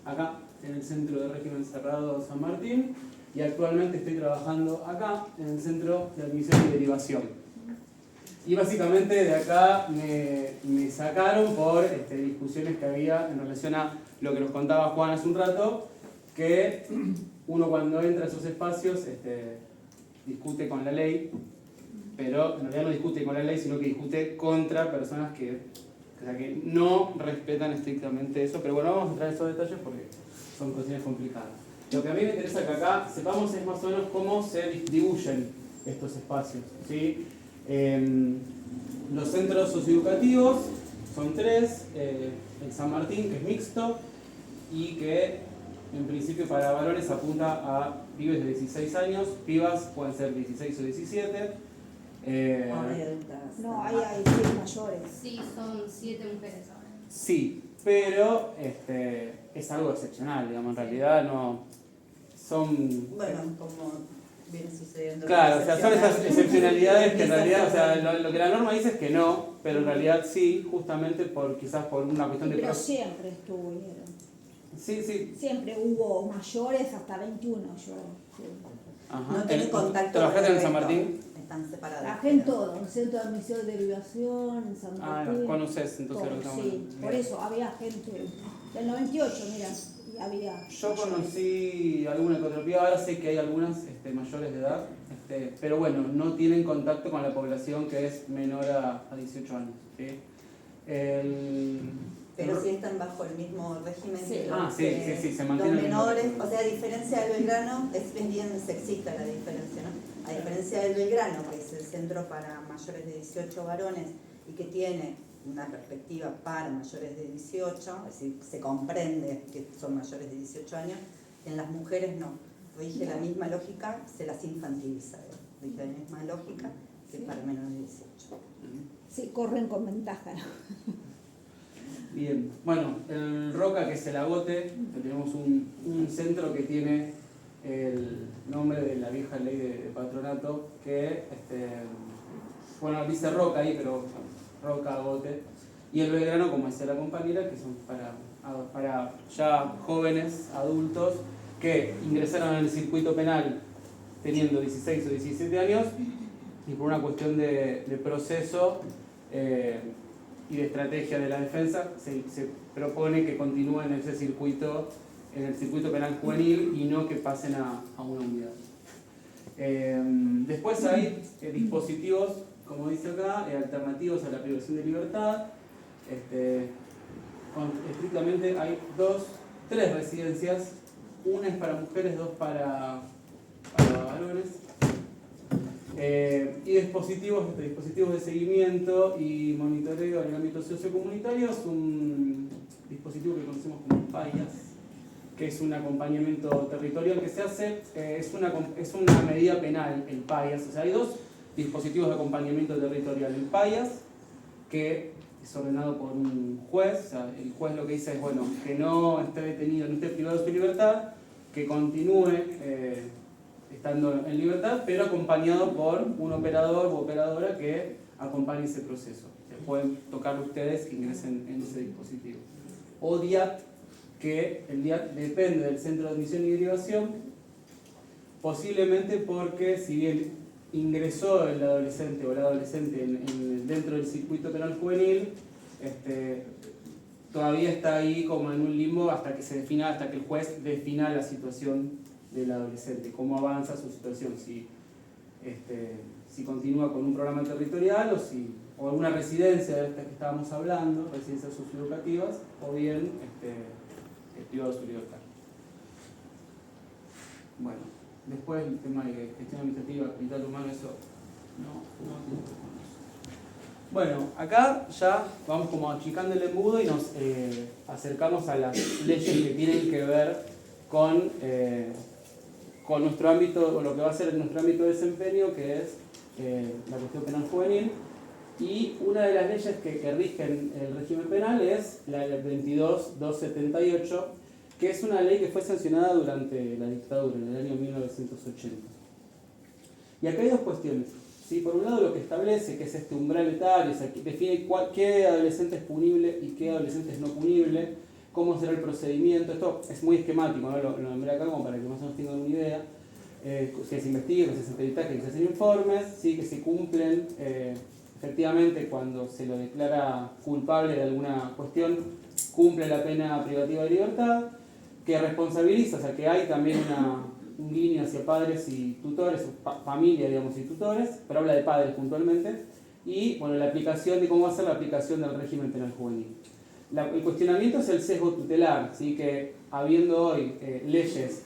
acá, en el Centro de Régimen Cerrado San Martín y actualmente estoy trabajando acá, en el Centro de Admisión y Derivación. Y básicamente de acá me sacaron por discusiones que había en relación a lo que nos contaba Juan hace un rato, que uno cuando entra a esos espacios discute con la ley, pero en realidad no discute con la ley, sino que discute contra personas que no respetan estrictamente eso. Pero bueno, vamos a entrar en esos detalles porque son cuestiones complicadas. Lo que a mí me interesa que acá sepamos es más o menos cómo se distribuyen estos espacios, ¿sí? Los centros socioeducativos son 3, el San Martín, que es mixto y que en principio para varones apunta a pibes de 16 años, pibas pueden ser 16 o 17. No, hay sí, mayores. Sí, son 7 mujeres ahora. Sí, pero es algo excepcional, digamos, en realidad no son... Bueno, como viene sucediendo. Claro, o sea, son esas excepcionalidades que en realidad, o sea, lo que la norma dice es que no, pero en realidad sí, justamente quizás por una cuestión de... Pero siempre estuvieron. Sí, sí. Siempre hubo mayores hasta 21, yo. Sí. Ajá. No tienen contacto. ¿Trabajaste en San Martín? Están separados. Trabajé en todo, en Centro de Admisión y Derivación, en San Martín. Conoces entonces lo que estamos Sí, hablando. por eso había gente del 98, mira, y había... Yo conocí alguna que otra piba, ahora sé que hay algunas mayores de edad, pero bueno, no tienen contacto con la población que es menor a 18 años. ¿Sí? Pero sí están bajo el mismo régimen Sí. que Sí, se los mantienen. menores, o sea, a diferencia del Belgrano, es bien sexista la diferencia, ¿no? A diferencia del Belgrano, que es el centro para mayores de 18 varones y que tiene una perspectiva para mayores de 18, es decir, se comprende que son mayores de 18 años, en las mujeres no. Rige la misma lógica, se las infantiliza, rige la misma lógica que para menores de 18. Sí, corren con ventaja. Bien, bueno, el ROCA, que es el Agote, tenemos un centro que tiene el nombre de la vieja ley de patronato, que, bueno, dice ROCA ahí, pero ROCA, Agote, y el Belgrano, como decía la compañera, que son para ya jóvenes, adultos, que ingresaron en el circuito penal teniendo 16 o 17 años, y por una cuestión de proceso y de estrategia de la defensa, se propone que continúen en ese circuito, en el circuito penal juvenil, y no que pasen a una unidad. Después hay dispositivos, como dice acá, alternativos a la privación de libertad. Estrictamente hay 3 residencias, una es para mujeres, 2 para varones. Y dispositivos de seguimiento y monitoreo en el ámbito sociocomunitario, es un dispositivo que conocemos como PAIAS, que es un acompañamiento territorial que se hace, es una medida penal, el PAIAS. O sea, hay 2 dispositivos de acompañamiento territorial. El PAIAS, que es ordenado por un juez, o sea, el juez lo que dice es, bueno, que no esté detenido, no esté privado de su libertad, que continúe estando en libertad, pero acompañado por un operador u operadora que acompañe ese proceso. Pueden tocar ustedes que ingresen en ese dispositivo. O DIAT, que el DIAT depende del Centro de Admisión y Derivación, posiblemente porque si bien ingresó el adolescente o la adolescente dentro del circuito penal juvenil, todavía está ahí como en un limbo hasta que el juez defina la situación del adolescente, cómo avanza su situación, si continúa con un programa territorial o alguna residencia de esta que estábamos hablando, residencias socioeducativas, o bien privado de su libertad. Bueno, después el tema de gestión administrativa, capital humano, eso no. Bueno, acá ya vamos como achicando el embudo y nos acercamos a las leyes que tienen que ver con nuestro ámbito, o lo que va a ser nuestro ámbito de desempeño, que es la cuestión penal juvenil. Y una de las leyes que rigen el régimen penal es la 22.278, que es una ley que fue sancionada durante la dictadura, en el año 1980. Y acá hay 2 cuestiones. ¿Sí? Por un lado, lo que establece, que es umbral etario, o sea, que define qué adolescente es punible y qué adolescente es no punible. cómo será el procedimiento. Esto es muy esquemático, ¿no? Lo nombré acá como para que más o menos tengan una idea. Que se investigue, que se peritaje, que se hacen informes, ¿sí? Que se cumplen efectivamente cuando se lo declara culpable de alguna cuestión, cumple la pena privativa de libertad, que responsabiliza, o sea que hay también un guiño hacia padres y tutores, familia digamos y tutores, pero habla de padres puntualmente, y bueno, la aplicación de cómo va a ser la aplicación del régimen penal juvenil. El cuestionamiento es el sesgo tutelar, ¿sí? Que habiendo hoy leyes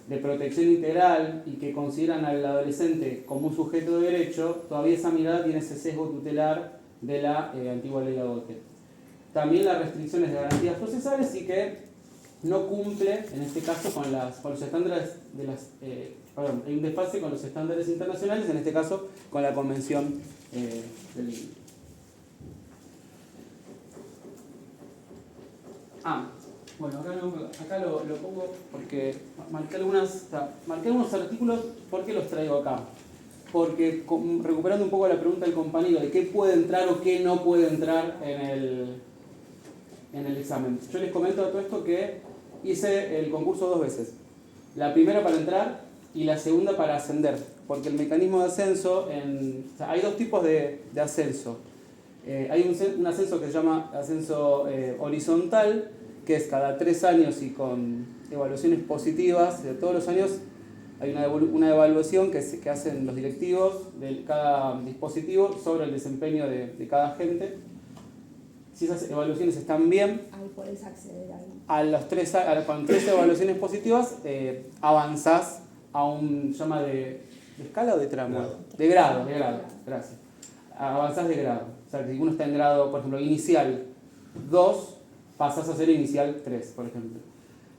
de protección integral y que consideran al adolescente como un sujeto de derecho, todavía esa mirada tiene ese sesgo tutelar de la antigua ley Agote. También las restricciones de garantías procesales y que no cumple, en este caso, con los estándares de las... hay un desfase con los estándares internacionales, en este caso con la Convención del... Bueno, acá lo pongo porque marqué algunos artículos. ¿Por qué los traigo acá? Porque recuperando un poco la pregunta del compañero de qué puede entrar o qué no puede entrar en el examen. Yo les comento a todo esto que hice el concurso 2 veces. La primera para entrar y la segunda para ascender. Porque el mecanismo de ascenso, hay dos tipos de ascenso. Hay un ascenso que se llama ascenso horizontal, que es cada 3 años y con evaluaciones positivas de todos los años. Hay una evaluación que hacen los directivos de cada dispositivo sobre el desempeño de cada agente. Si esas evaluaciones están bien, ahí podés acceder ahí. con 3 evaluaciones positivas avanzás a un llama de escala o de tramo, de grado, gracias. Avanzás de grado. O sea, si uno está en grado, por ejemplo, inicial 2, pasás a ser inicial 3, por ejemplo.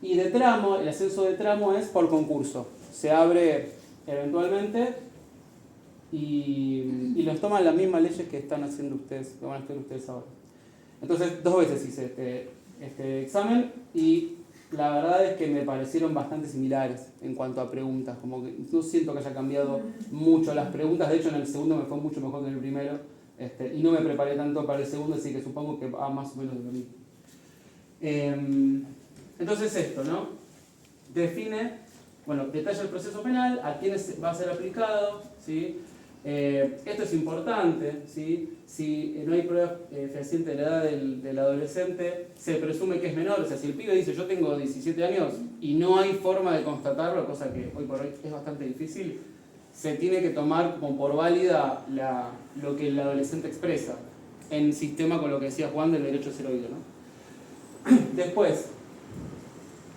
Y de tramo, el ascenso de tramo es por concurso. Se abre eventualmente y los toman las mismas leyes que están haciendo ustedes, que van a hacer ustedes ahora. Entonces, 2 veces hice este examen y la verdad es que me parecieron bastante similares en cuanto a preguntas. Como que no siento que haya cambiado mucho las preguntas. De hecho, en el segundo me fue mucho mejor que en el primero. Y no me preparé tanto para el segundo, así que supongo que va más o menos de lo mismo. Entonces esto, ¿no? Define, bueno, detalla el proceso penal, a quiénes va a ser aplicado, ¿sí? Esto es importante, ¿sí? Si no hay prueba fehaciente de la edad del adolescente, se presume que es menor. O sea, si el pibe dice yo tengo 17 años y no hay forma de constatarlo, cosa que hoy por hoy es bastante difícil, se tiene que tomar como por válida lo que el adolescente expresa, en sistema con lo que decía Juan del derecho a ser oído, ¿no? Después,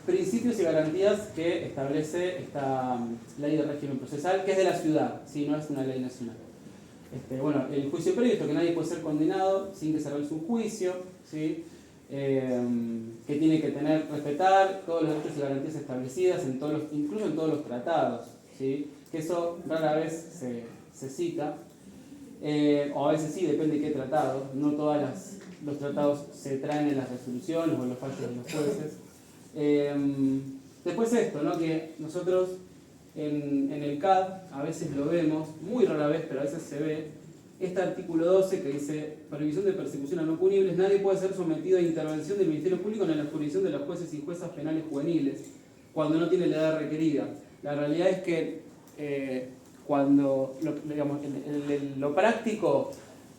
principios y garantías que establece esta ley de régimen procesal, que es de la ciudad, ¿sí? No es una ley nacional. Bueno, el juicio previo, esto que nadie puede ser condenado sin que se realice un juicio, ¿sí? Que tiene que respetar todos los derechos y garantías establecidas, incluso en todos los tratados, ¿sí? Que eso rara vez se cita, o a veces sí, depende de qué tratado. No todos los tratados se traen en las resoluciones o en los fallos de los jueces. Después esto, ¿no? Que nosotros en el CAD a veces lo vemos, muy rara vez, pero a veces se ve, este artículo 12 que dice prohibición de persecución a no punibles: nadie puede ser sometido a intervención del Ministerio Público en la jurisdicción de los jueces y juezas penales juveniles cuando no tiene la edad requerida. La realidad es que cuando, digamos, en lo práctico,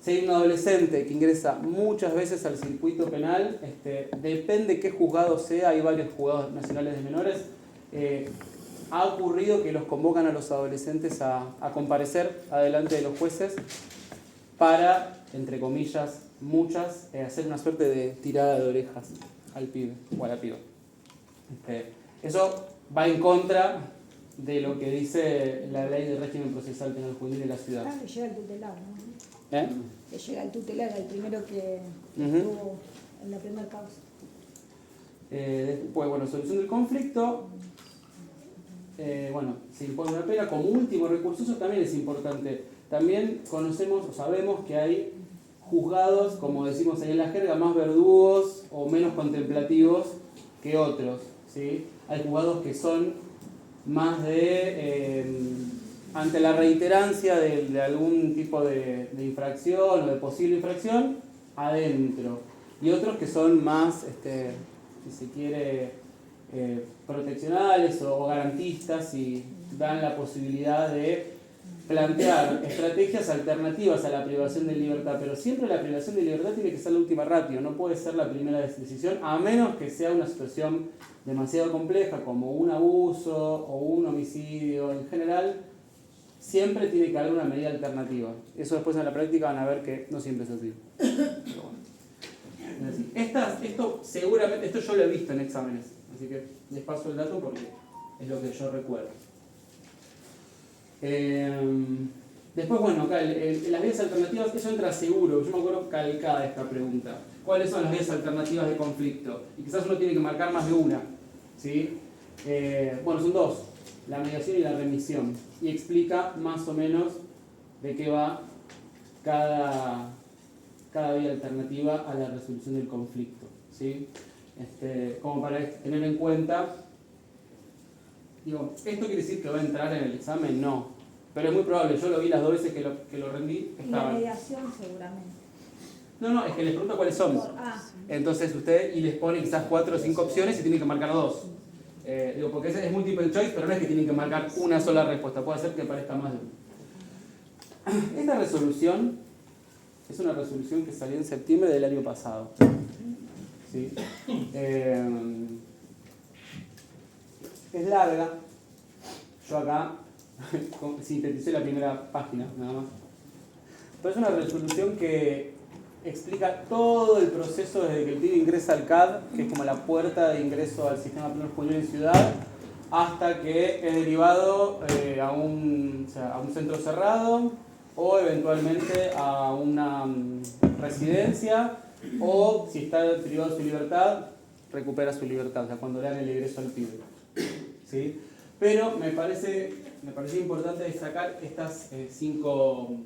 si hay un adolescente que ingresa muchas veces al circuito penal, depende qué juzgado sea, hay varios juzgados nacionales de menores, ha ocurrido que los convocan a los adolescentes a comparecer adelante de los jueces para, entre comillas, muchas, hacer una suerte de tirada de orejas al pibe o a la piba. Eso va en contra de lo que dice la ley de régimen procesal penal juvenil de la ciudad. Ah, le llega el tutelar, ¿no? ¿Eh? Le llega el tutelar, el primero que estuvo en la primera causa. Después, bueno, solución del conflicto. Bueno, se impone una pena como último recurso. Eso también es importante. También conocemos o sabemos que hay juzgados, como decimos ahí en la jerga, más verdugos o menos contemplativos que otros, ¿sí? Hay juzgados que son más ante la reiterancia de algún tipo de infracción o de posible infracción, adentro. Y otros que son más si se quiere, proteccionales o garantistas y dan la posibilidad de plantear estrategias alternativas a la privación de libertad, pero siempre la privación de libertad tiene que ser la última ratio, no puede ser la primera decisión, a menos que sea una situación demasiado compleja como un abuso o un homicidio. En general, siempre tiene que haber una medida alternativa. Eso después en la práctica van a ver que no siempre es así. Pero bueno. Es decir, esto seguramente, esto yo lo he visto en exámenes, así que les paso el dato porque es lo que yo recuerdo. Después, bueno, acá las vías alternativas, eso entra seguro, yo me acuerdo calcada esta pregunta. ¿Cuáles son las vías alternativas de conflicto? Y quizás uno tiene que marcar más de una, ¿sí? Bueno, son dos, la mediación y la remisión, y explica más o menos de qué va cada vía alternativa a la resolución del conflicto, ¿sí? Como para tener en cuenta, digo, ¿esto quiere decir que va a entrar en el examen? No, pero es muy probable, yo lo vi las dos veces que lo rendí, Y la estaba. mediación seguramente. No, es que les pregunto cuáles son. Entonces usted y les pone quizás 4 o 5 opciones y tienen que marcar 2. Digo, porque ese es multiple choice, pero no es que tienen que marcar una sola respuesta, puede ser que parezca más de una. Esta resolución es una resolución que salió en septiembre del año pasado. ¿Sí? Es larga. Yo acá sinteticé la primera página, nada más. Pero es una resolución que explica todo el proceso desde que el pibe ingresa al CAD, que es como la puerta de ingreso al sistema penal juvenil en ciudad, hasta que es derivado a un centro cerrado o eventualmente a una residencia, o si está privado de su libertad, recupera su libertad, o sea, cuando le dan el ingreso al pibe. ¿Sí? Pero me parece importante destacar estos 5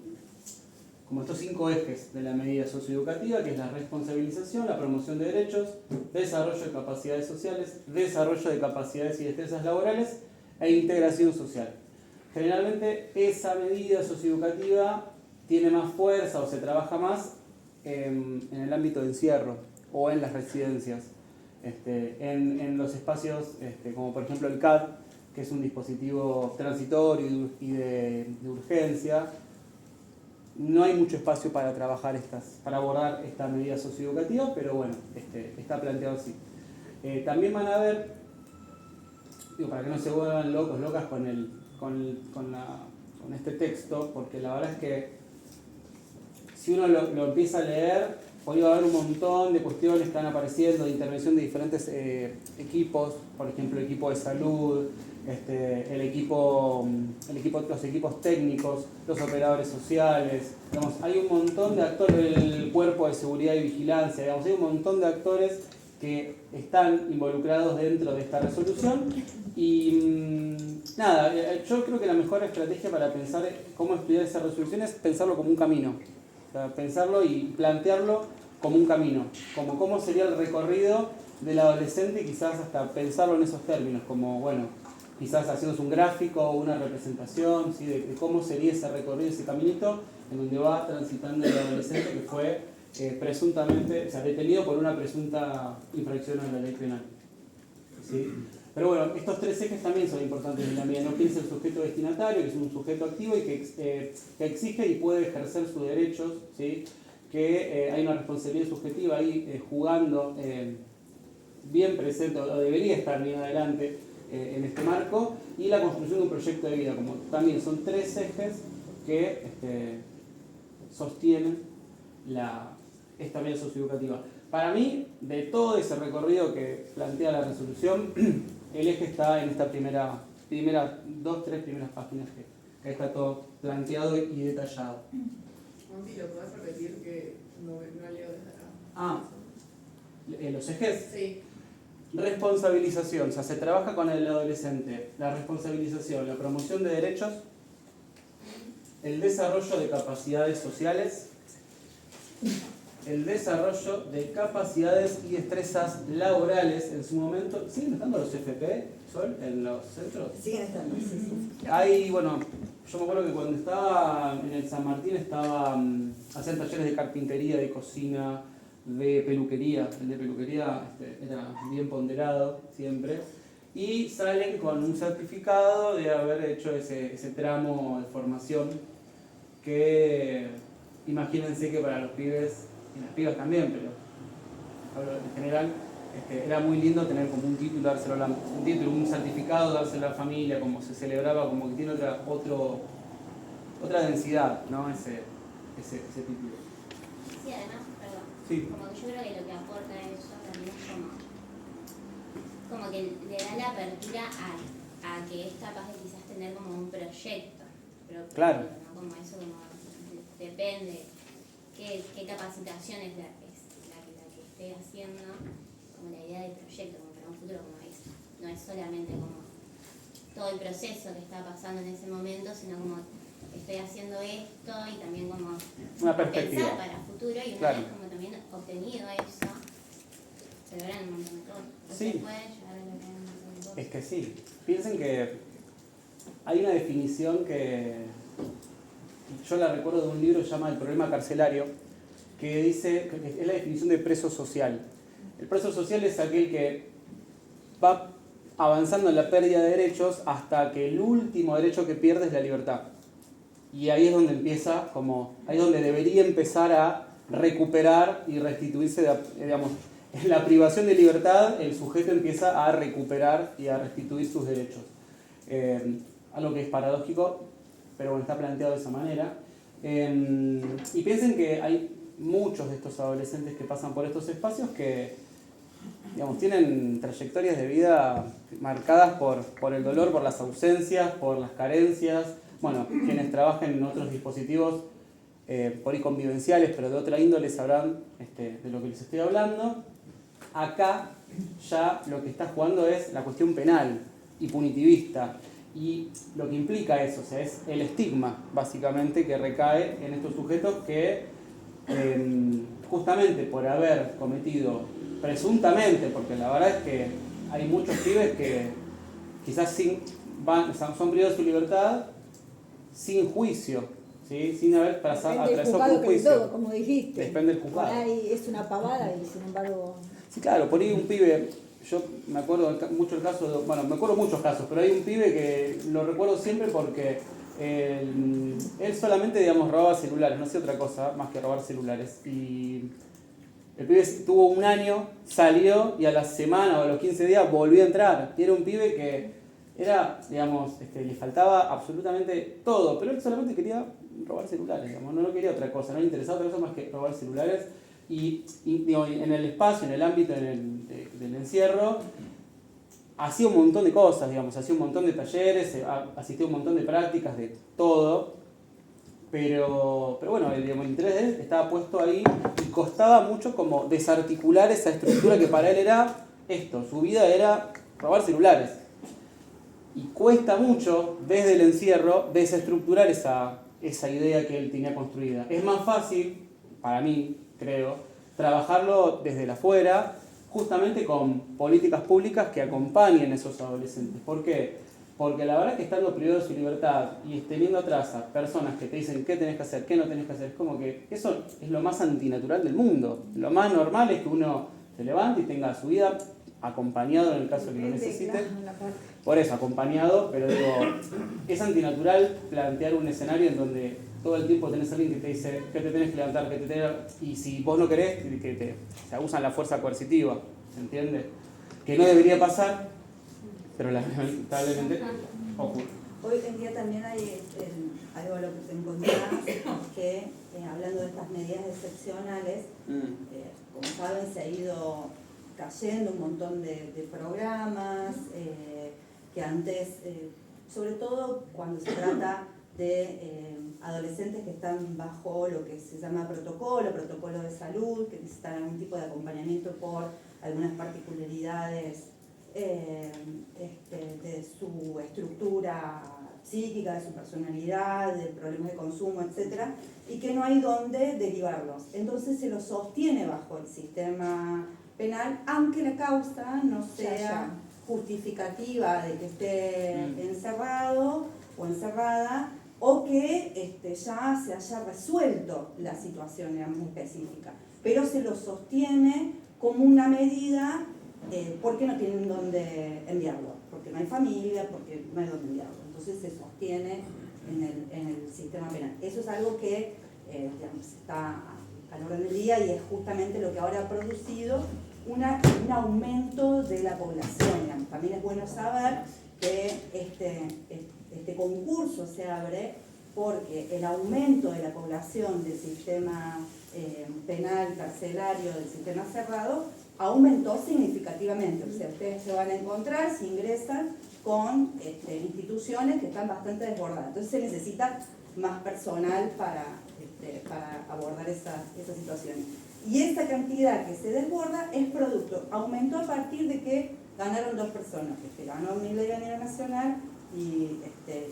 ejes de la medida socioeducativa, que es la responsabilización, la promoción de derechos, desarrollo de capacidades sociales, desarrollo de capacidades y destrezas laborales e integración social. Generalmente esa medida socioeducativa tiene más fuerza o se trabaja más en el ámbito de encierro o en las residencias, en los espacios como por ejemplo el CAD, que es un dispositivo transitorio y de urgencia. No hay mucho espacio para trabajar para abordar esta medida socioeducativa, pero bueno, está planteado así. También van a ver, para que no se vuelvan locas con este texto, porque la verdad es que si uno lo empieza a leer, hoy va a haber un montón de cuestiones que están apareciendo de intervención de diferentes equipos, por ejemplo, el equipo de salud, los equipos técnicos, los operadores sociales, digamos, hay un montón de actores, el cuerpo de seguridad y vigilancia, digamos, hay un montón de actores que están involucrados dentro de esta resolución y nada, yo creo que la mejor estrategia para pensar cómo estudiar esa resolución es pensarlo como un camino, o sea, pensarlo y plantearlo como un camino, como cómo sería el recorrido del adolescente y quizás hasta pensarlo en esos términos, como bueno, quizás haciendo un gráfico o una representación, ¿sí? de cómo sería ese recorrido, ese caminito en donde va transitando el adolescente que fue presuntamente, o sea, detenido por una presunta infracción a la ley penal. ¿Sí? Pero bueno, estos 3 ejes también son importantes en la medida. No piensa el sujeto destinatario, que es un sujeto activo y que exige y puede ejercer sus derechos, ¿sí? Que hay una responsabilidad subjetiva ahí jugando bien presente, o debería estar bien adelante en este marco, y la construcción de un proyecto de vida, como también son 3 ejes que sostienen esta medida socioeducativa. Para mí, de todo ese recorrido que plantea la resolución, el eje está en esta primera 2-3 primeras páginas que ahí está todo planteado y detallado. Monty, ¿lo podés repetir que no leo desde acá? Los ejes. Sí. Responsabilización, o sea, se trabaja con el adolescente. La responsabilización, la promoción de derechos, el desarrollo de capacidades sociales, el desarrollo de capacidades y destrezas laborales. En su momento, ¿siguen estando los FP, Sol, en los centros? Siguen estando, sí. Hay, bueno, yo me acuerdo que cuando estaba en el San Martín hacían talleres de carpintería, de cocina, de peluquería. El de peluquería era bien ponderado siempre. Y salen con un certificado de haber hecho ese tramo de formación que, imagínense que para los pibes, y las pibas también, pero hablo en general, era muy lindo tener como un título, dárselo un certificado, dárselo a la familia, como se celebraba, como que tiene otra densidad, ¿no? Ese título. Sí, además, perdón, Sí. como que yo creo que lo que aporta eso también es como que le da la apertura a que es capaz de quizás tener como un proyecto propio, Claro. ¿no? Como eso, como depende qué capacitación es la que esté haciendo, como la idea del proyecto, como para un futuro, como es, no es solamente como todo el proceso que está pasando en ese momento, sino como estoy haciendo esto y también como una perspectiva pensar para el futuro, y una claro. vez como también obtenido eso, se logran un montón de cosas. Sí. Se puede llegar a lograr un montón de cosas. Es que sí. Piensen que hay una definición que yo la recuerdo de un libro que se llama El problema carcelario, que dice que es la definición de preso social. El preso social es aquel que va avanzando en la pérdida de derechos hasta que el último derecho que pierde es la libertad. Y ahí es donde empieza, ahí es donde debería empezar a recuperar y restituirse, digamos, en la privación de libertad el sujeto empieza a recuperar y a restituir sus derechos. Algo que es paradójico, pero bueno, está planteado de esa manera. Y piensen que hay muchos de estos adolescentes que pasan por estos espacios que, digamos, tienen trayectorias de vida marcadas por el dolor, por las ausencias, por las carencias. Bueno, quienes trabajan en otros dispositivos por ahí convivenciales, pero de otra índole, sabrán de lo que les estoy hablando. Acá ya lo que está jugando es la cuestión penal y punitivista. Y lo que implica eso, o sea, es el estigma, básicamente, que recae en estos sujetos que, justamente por haber cometido, presuntamente, porque la verdad es que hay muchos pibes que quizás son privados de su libertad sin juicio, ¿sí? Sin haber atravesado por un juicio. Todo, como dijiste. Depende del juzgado. Por ahí es una pavada y sin embargo... Sí, claro, por ahí un pibe, yo me acuerdo mucho el caso, me acuerdo muchos casos, pero hay un pibe que lo recuerdo siempre porque él solamente, digamos, robaba celulares, no hacía otra cosa más que robar celulares. Y el pibe tuvo un año, salió y a la semana o a los 15 días volvió a entrar. Y era un pibe que era, digamos, le faltaba absolutamente todo, pero él solamente quería robar celulares, digamos, no quería otra cosa, no le interesaba otra cosa más que robar celulares. Y digo, en el espacio, en el ámbito del encierro, hacía un montón de cosas, digamos, hacía un montón de talleres, asistía a un montón de prácticas, de todo, pero bueno, el interés de él estaba puesto ahí y costaba mucho como desarticular esa estructura que para él era esto, su vida era robar celulares. Y cuesta mucho, desde el encierro, desestructurar esa idea que él tenía construida. Es más fácil, para mí, creo, trabajarlo desde el afuera, justamente con políticas públicas que acompañen a esos adolescentes. ¿Por qué? Porque la verdad es que estando privados de su libertad y teniendo atrás a personas que te dicen qué tenés que hacer, qué no tenés que hacer, es como que eso es lo más antinatural del mundo. Lo más normal es que uno se levante y tenga su vida acompañado en el caso que lo necesite. Por eso, acompañado, pero digo, es antinatural plantear un escenario en donde todo el tiempo tenés a alguien que te dice que te tenés que levantar, y si vos no querés, que se usan la fuerza coercitiva, ¿se entiende? Que no debería pasar, pero lamentablemente ocurre. Hoy en día también hay algo a lo que te encontrás, que hablando de estas medidas excepcionales, como saben, se ha ido cayendo un montón de programas, que antes, sobre todo cuando se trata de adolescentes que están bajo lo que se llama protocolo de salud, que necesitan algún tipo de acompañamiento por algunas particularidades de su estructura psíquica, de su personalidad, de problemas de consumo, etc., y que no hay dónde derivarlos. Entonces se los sostiene bajo el sistema penal, aunque la causa no sea justificativa de que esté encerrado o encerrada, o que ya se haya resuelto la situación, digamos, específica. pero se los sostiene como una medida porque no tienen dónde enviarlo, porque no hay familia, porque no hay dónde enviarlo. Entonces se sostiene en el sistema penal. Eso es algo que digamos, está al orden del día y es justamente lo que ahora ha producido un aumento de la población. Digamos. También es bueno saber que este concurso se abre porque el aumento de la población del sistema penal, carcelario, del sistema cerrado, aumentó significativamente. O sea, ustedes se van a encontrar, si ingresan, con instituciones que están bastante desbordadas. Entonces se necesita más personal para abordar esas situaciones. Y esta cantidad que se desborda es producto, aumentó a partir de que ganaron dos personas, ganó Milei a nivel nacional y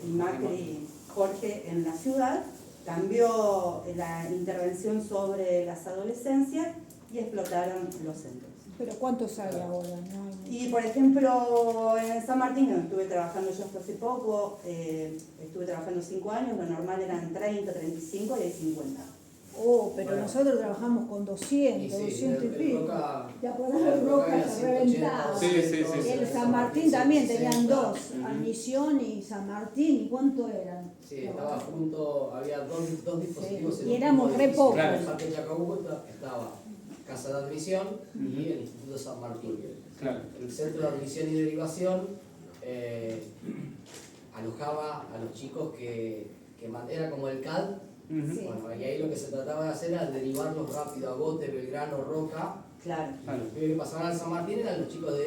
Macri Jorge en la ciudad, cambió la intervención sobre las adolescencias y explotaron los centros. Pero ¿cuántos hay ahora? No hay Y por ejemplo, en San Martín, donde estuve trabajando yo hasta hace poco, estuve trabajando 5 años, lo normal eran 30, 35 y hay 50. Oh, pero Bueno. nosotros trabajamos con 200, Y sí, 200 y el pico. Roca- ¿Te acordás el del Roca? era Se reventaba. 180, Sí. Y el San Martín también tenían 60. dos, Admisión y San Martín. ¿Y cuánto eran? Sí, estaba junto, había dos dispositivos. Sí, en y un éramos mismo re edificio. pocos. En el Parque Chacabuco estaba Casa de Admisión y el Instituto San Martín. Claro. El Centro de Admisión y Derivación alojaba a los chicos que era como el CAD. Ujú. Bueno, y ahí lo que se trataba de hacer era derivarlos rápido a Gote, Belgrano, Roca. Claro. Los pibes que pasaban al San Martín eran los chicos de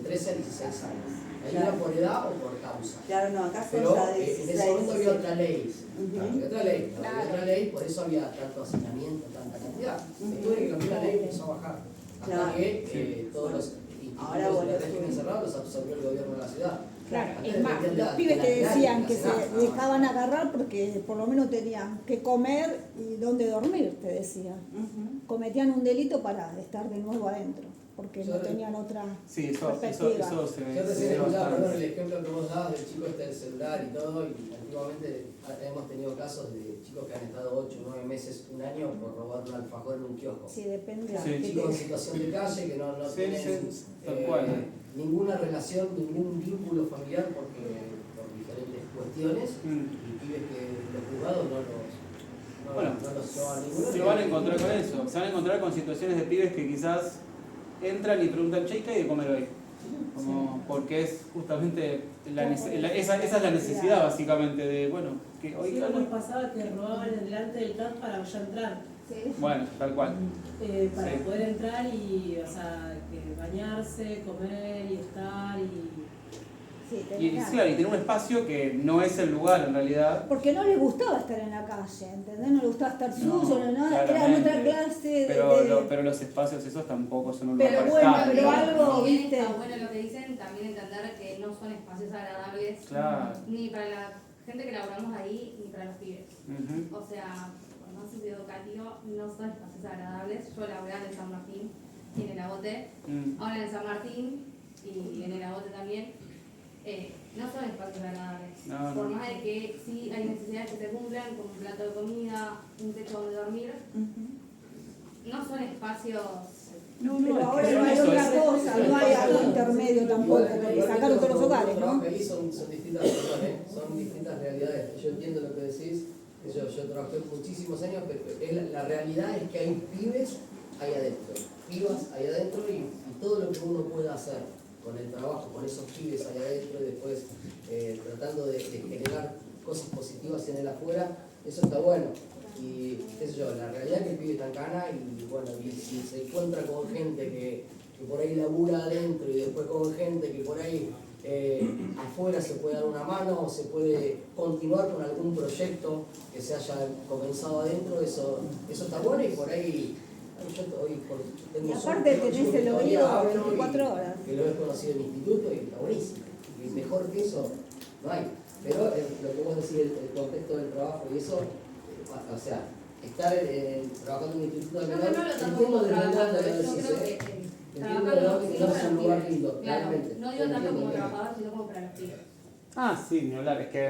13 a 16 años. Ahí era por edad o por causa. Claro, no, acá son Pero ya en 16. ese momento había otra ley. Ujú. Había otra ley, Claro. había otra ley, por eso había tanto hacinamiento, tanta cantidad. Después de que cambió la ley empezó a bajar. Hasta Claro. que todos los Ahora institutos volvió de a régimen subir. cerrado los absorbió el gobierno de la ciudad. Claro, Antes es más, dependían de los la- pibes de que la decían la que se Senat, nada más. dejaban agarrar porque por lo menos tenían que comer y dónde dormir, te decía. Ujú. Cometían un delito para estar de nuevo adentro, porque no Yo- tenían otra Sí, eso perspectiva. se ve. Yo se recién ve escuchaba, bastante. perdón, el ejemplo que vos dabas del chico del celular y todo, y antiguamente hemos tenido casos de chicos que han estado 8 o 9 meses, un año por robar un alfajor en un kiosco. Sí, depende. Sí. de Chicos en qué situación de calle que no Sí, tienen sí, tal cual. ninguna relación, ningún vínculo familiar por diferentes cuestiones, y pibes que los juzgados no Bueno, los llevan a ninguno. Se van a encontrar con eso, se van a encontrar con situaciones de pibes que quizás entran y preguntan, che, ¿qué hay de comer hoy? Como, porque es justamente esa es la necesidad básicamente de, bueno, que hoy Sí, nos pasaba que robaban delante del CAD para ya entrar. bueno, tal cual. Para Sí. poder entrar y, o sea, que bañarse, comer y estar y... Sí, Y tenía- claro, y tener un espacio que no es el lugar en realidad. Porque no les gustaba estar en la calle, ¿entendés? No les gustaba estar No, sucio, no, era claramente. otra clase Pero los espacios esos tampoco son un lugar Pero para bueno, estar. pero algo, Si bien viste. está bueno lo que dicen, también entender que no son espacios agradables Claro. ni para la gente que laboramos ahí ni para los pibes. Ujú. O sea, por más sentido educativo, no son espacios agradables. Yo laboré en el San Martín y en el Agote. Mm. Ahora en el San Martín y en el Agote también, no son espacios agradables. No, Por no. más de que sí hay necesidades que se cumplan, como un plato de comida, un techo donde dormir, no son espacios... Pero ahora que no hay eso otra es- cosa, no hay algo intermedio tampoco, porque sacaron todos los hogares, ¿no? Ahí son distintas razones, son distintas realidades. Yo entiendo lo que decís, yo trabajé muchísimos años, pero la realidad es que hay pibes ahí adentro, pibas ahí adentro y todo lo que uno pueda hacer con el trabajo, con esos pibes ahí adentro y después tratando de generar cosas positivas en el afuera, eso está bueno. Y qué sé yo, la realidad es que el pibe está en cana y bueno, y si se encuentra con gente que por ahí labura adentro y después con gente que por ahí afuera se puede dar una mano o se puede continuar con algún proyecto que se haya comenzado adentro, eso está bueno y por ahí yo hoy tengo Y aparte suerte, tenés yo el todavía oído hablo y 24 horas. que lo he conocido en instituto y está buenísimo. Y mejor que eso no hay. Pero lo que vos decís, el contexto del trabajo y eso, o sea, estar trabajando en un instituto de No, menor, no lo tanto entiendo como desde dónde trabajando, lo yo decís, creo que entiendo de trabajando dónde que sino no para es un los lugar pibes. lindo, Claro, claramente. no digo tanto Entiendo como que- trabajador, sino como para los pibes. Ah, sí, ni hablar, es que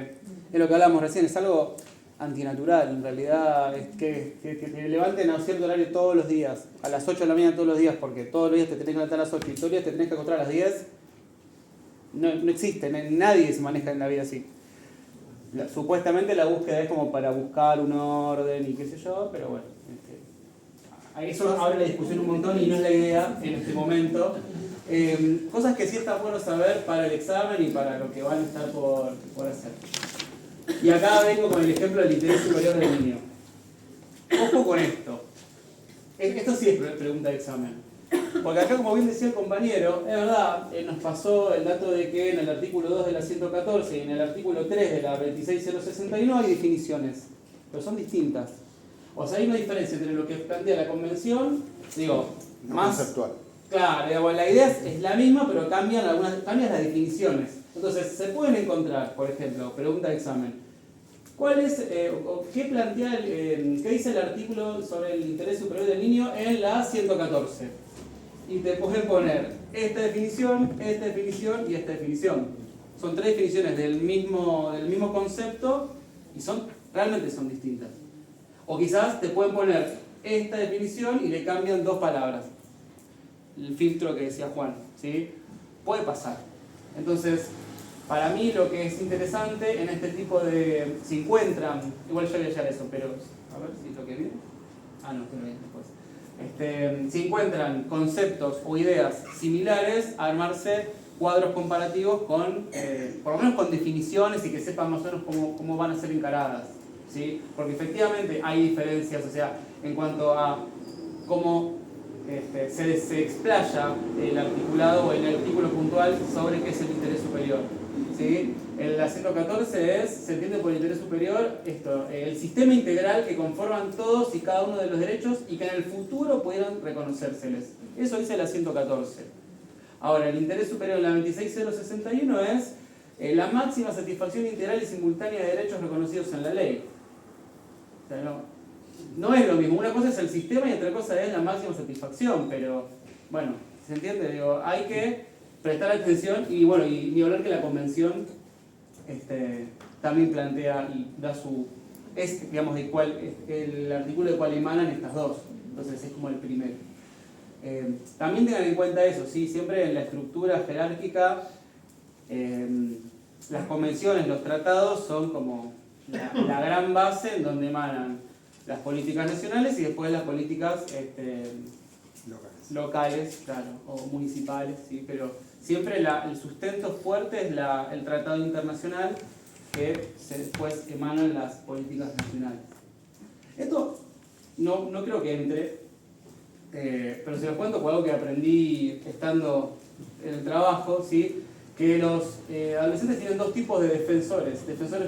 es lo que hablábamos recién, es algo, antinatural, en realidad es que te levanten a cierto horario todos los días, a las 8 de la mañana todos los días, porque todos los días te tenés que levantar a las 8 y todos los días te tenés que acostar a las 10, no existe, nadie se maneja en la vida así. Supuestamente la búsqueda es como para buscar un orden y qué sé yo, pero bueno, eso abre la discusión un montón y no es la idea en este momento. Cosas que sí está bueno saber para el examen y para lo que van a estar por hacer. Y acá vengo con el ejemplo del interés superior del niño. Ojo con esto. Esto sí es pregunta de examen. Porque acá, como bien decía el compañero, es verdad, nos pasó el dato de que en el artículo 2 de la 114 y en el artículo 3 de la 26061 hay definiciones, pero son distintas. O sea, hay una diferencia entre lo que plantea la convención, digo, No más conceptual. claro, digamos, la idea es la misma, pero cambian las definiciones. Entonces, se pueden encontrar, por ejemplo, pregunta de examen. ¿Cuál es, qué plantea, qué dice el artículo sobre el interés superior del niño en la 114? Y te pueden poner esta definición y esta definición. Son tres definiciones del mismo concepto y realmente son distintas. O quizás te pueden poner esta definición y le cambian dos palabras. El filtro que decía Juan, ¿sí? Puede pasar. Entonces, para mí lo que es interesante en este tipo de... Si encuentran, igual yo voy a llegar a eso, pero a ver si es lo que viene. Ah, no, que no viene después. Si encuentran conceptos o ideas similares, armarse cuadros comparativos con, por lo menos con definiciones y que sepan más o menos cómo van a ser encaradas, ¿sí? Porque efectivamente hay diferencias, o sea, en cuanto a cómo se explaya el articulado o el artículo puntual sobre qué es el interés superior, ¿sí? En la 114 se entiende por interés superior el sistema integral que conforman todos y cada uno de los derechos y que en el futuro pudieran reconocérseles. Eso dice la 114. Ahora, el interés superior en la 26061 es la máxima satisfacción integral y simultánea de derechos reconocidos en la ley. O sea, no es lo mismo. Una cosa es el sistema y otra cosa es la máxima satisfacción, pero bueno, ¿se entiende? Digo, hay que prestar atención y bueno, y ni hablar que la convención también plantea y da digamos, el artículo de cual emanan estas dos. Entonces es como el primero. También tengan en cuenta eso, ¿sí? Siempre en la estructura jerárquica, las convenciones, los tratados son como la gran base en donde emanan las políticas nacionales y después las políticas locales, claro, o municipales, ¿sí? Pero siempre el sustento fuerte es el tratado internacional que después emanan las políticas nacionales. Esto no creo que entre, pero se los cuento por algo que aprendí estando en el trabajo, ¿sí? Que los adolescentes tienen dos tipos de defensores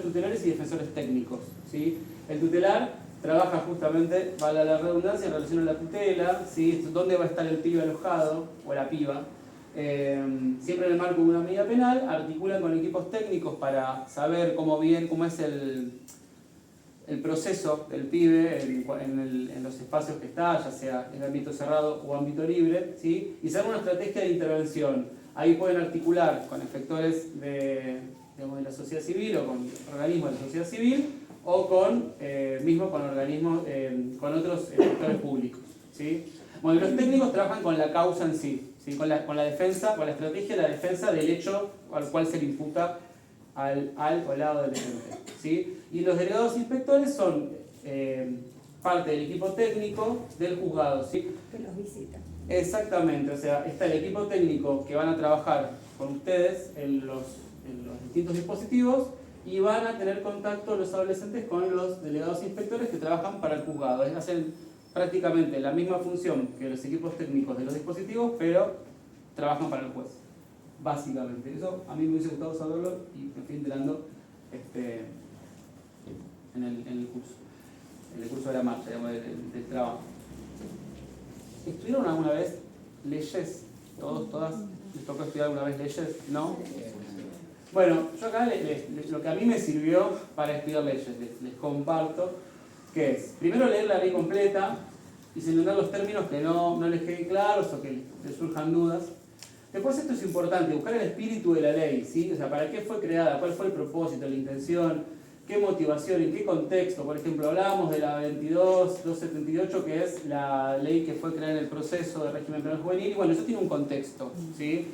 tutelares y defensores técnicos, ¿sí? El tutelar trabaja justamente, vale la redundancia, en relación a la tutela, ¿sí? Dónde va a estar el pibe alojado o la piba. Siempre en el marco de una medida penal, articulan con equipos técnicos para saber cómo es el proceso del pibe en los espacios que está, ya sea en ámbito cerrado o ámbito libre, ¿sí? Y saber una estrategia de intervención. Ahí pueden articular con efectores de la sociedad civil o con organismos de la sociedad civil o con organismos, con otros efectores públicos, ¿sí? Bueno, los técnicos trabajan con la causa en sí, ¿sí? Con la defensa, con la estrategia de la defensa del hecho al cual se le imputa al o lado del delincuente, ¿sí? Y los delegados inspectores son parte del equipo técnico del juzgado, ¿sí? Que los visita. Exactamente, o sea, está el equipo técnico que van a trabajar con ustedes en los distintos dispositivos y van a tener contacto los adolescentes con los delegados inspectores que trabajan para el juzgado. Hacen prácticamente la misma función que los equipos técnicos de los dispositivos, pero trabajan para el juez, básicamente. Eso a mí me hubiese gustado saberlo y me fui enterando en el curso de la marcha, digamos, del trabajo. ¿Estudiaron alguna vez leyes? ¿Todas? ¿Les tocó estudiar alguna vez leyes? ¿No? Bueno, yo acá lo que a mí me sirvió para estudiar leyes, les comparto, que es, primero leer la ley completa y señalar los términos que no les queden claros o que les surjan dudas. Después esto es importante, buscar el espíritu de la ley, ¿sí? O sea, ¿para qué fue creada? ¿Cuál fue el propósito, la intención? qué motivación, en qué contexto. Por ejemplo, hablábamos de la 22.278, que es la ley que fue creada en el proceso de régimen penal juvenil, y bueno, eso tiene un contexto, ¿sí?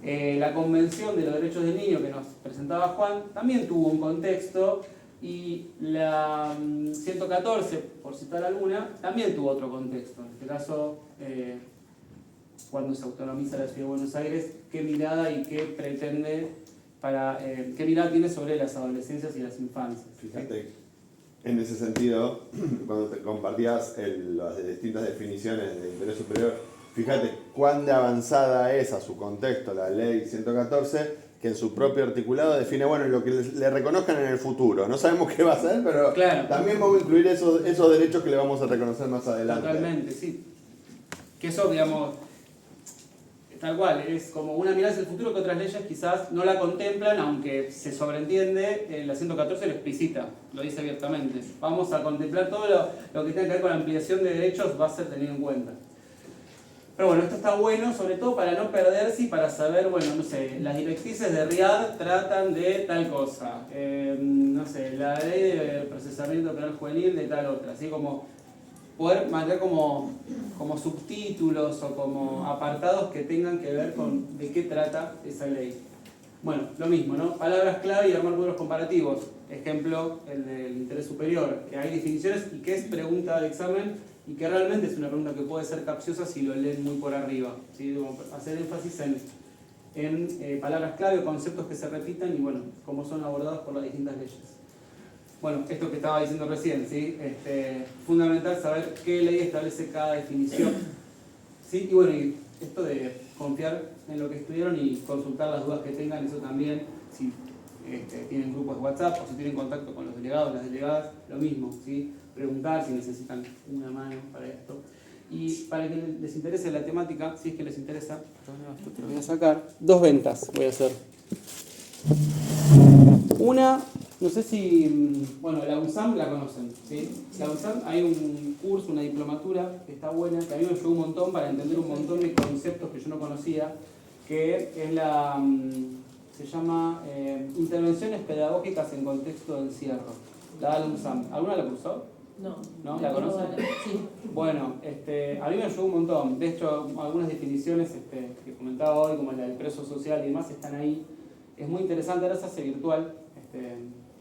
La Convención de los Derechos del Niño que nos presentaba Juan también tuvo un contexto, y la 114, por citar alguna, también tuvo otro contexto. En este caso, cuando se autonomiza la Ciudad de Buenos Aires, qué mirada y qué pretende qué mirada tiene sobre las adolescencias y las infancias. Fíjate, en ese sentido, cuando te compartías las distintas definiciones de interés superior, fíjate cuán de avanzada es a su contexto la ley 114, que en su propio articulado define, bueno, lo que le reconozcan en el futuro. No sabemos qué va a ser, pero claro, también vamos a incluir esos derechos que le vamos a reconocer más adelante. Totalmente, sí. Que eso, digamos, tal cual, es como una mirada hacia el futuro que otras leyes quizás no la contemplan, aunque se sobreentiende, la 114 lo explicita, lo dice abiertamente. Vamos a contemplar todo lo que tenga que ver con la ampliación de derechos, va a ser tenido en cuenta. Pero bueno, esto está bueno, sobre todo para no perderse y para saber, bueno, no sé, las directrices de Riad tratan de tal cosa, no sé, la ley de procesamiento penal juvenil de tal otra, así como poder mantener como subtítulos o como apartados que tengan que ver con de qué trata esa ley. Bueno, lo mismo, ¿no? Palabras clave y armar modelos comparativos. Ejemplo, el del interés superior, que hay definiciones y que es pregunta de examen y que realmente es una pregunta que puede ser capciosa si lo leen muy por arriba, ¿sí? Debo hacer énfasis en palabras clave o conceptos que se repitan y bueno, cómo son abordados por las distintas leyes. Bueno, esto que estaba diciendo recién, ¿sí? Fundamental saber qué ley establece cada definición, ¿sí? Y bueno, y esto de confiar en lo que estudiaron y consultar las dudas que tengan, eso también, si tienen grupos de WhatsApp o si tienen contacto con los delegados, las delegadas, lo mismo, ¿sí? Preguntar si necesitan una mano para esto. Y para que les interese la temática, si es que les interesa, esto te lo voy a sacar, 2 ventas voy a hacer. Una, no sé si, bueno, la UNSAM la conocen, ¿sí? La UNSAM hay un curso, una diplomatura que está buena, que a mí me ayudó un montón para entender un montón de conceptos que yo no conocía, que es se llama Intervenciones Pedagógicas en Contexto de Encierro. La da la UNSAM. ¿Alguna la cursó? ¿No? ¿La conocen? Sí. Bueno, a mí me ayudó un montón. De hecho, algunas definiciones que comentaba hoy, como la del preso social y demás, están ahí. Es muy interesante, ahora se hace virtual.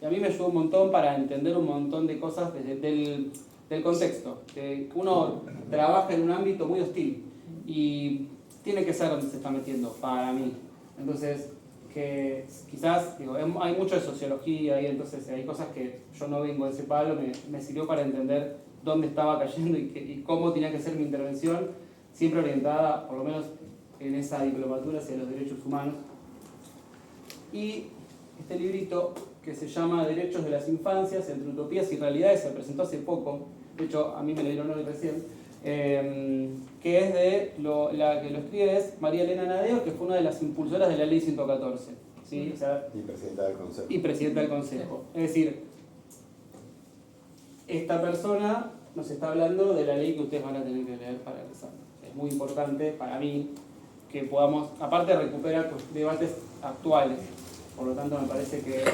Y a mí me ayudó un montón para entender un montón de cosas del contexto. Que uno trabaja en un ámbito muy hostil y tiene que ser donde se está metiendo, para mí. Entonces, que quizás, digo, hay mucho de sociología y entonces hay cosas que yo no vengo de ese palo, me sirvió para entender dónde estaba cayendo y cómo tenía que ser mi intervención, siempre orientada, por lo menos en esa diplomatura, hacia los derechos humanos. Y este librito que se llama Derechos de las Infancias entre Utopías y Realidades, se presentó hace poco, de hecho a mí me lo dieron hoy recién, que es la que lo escribe es María Elena Nadeo, que fue una de las impulsoras de la ley 114, ¿sí? O sea, y presidenta del Consejo. Y presidenta del Consejo. Es decir, esta persona nos está hablando de la ley que ustedes van a tener que leer para el examen. Es muy importante para mí que podamos, aparte, recuperar debates actuales. Por lo tanto, me parece que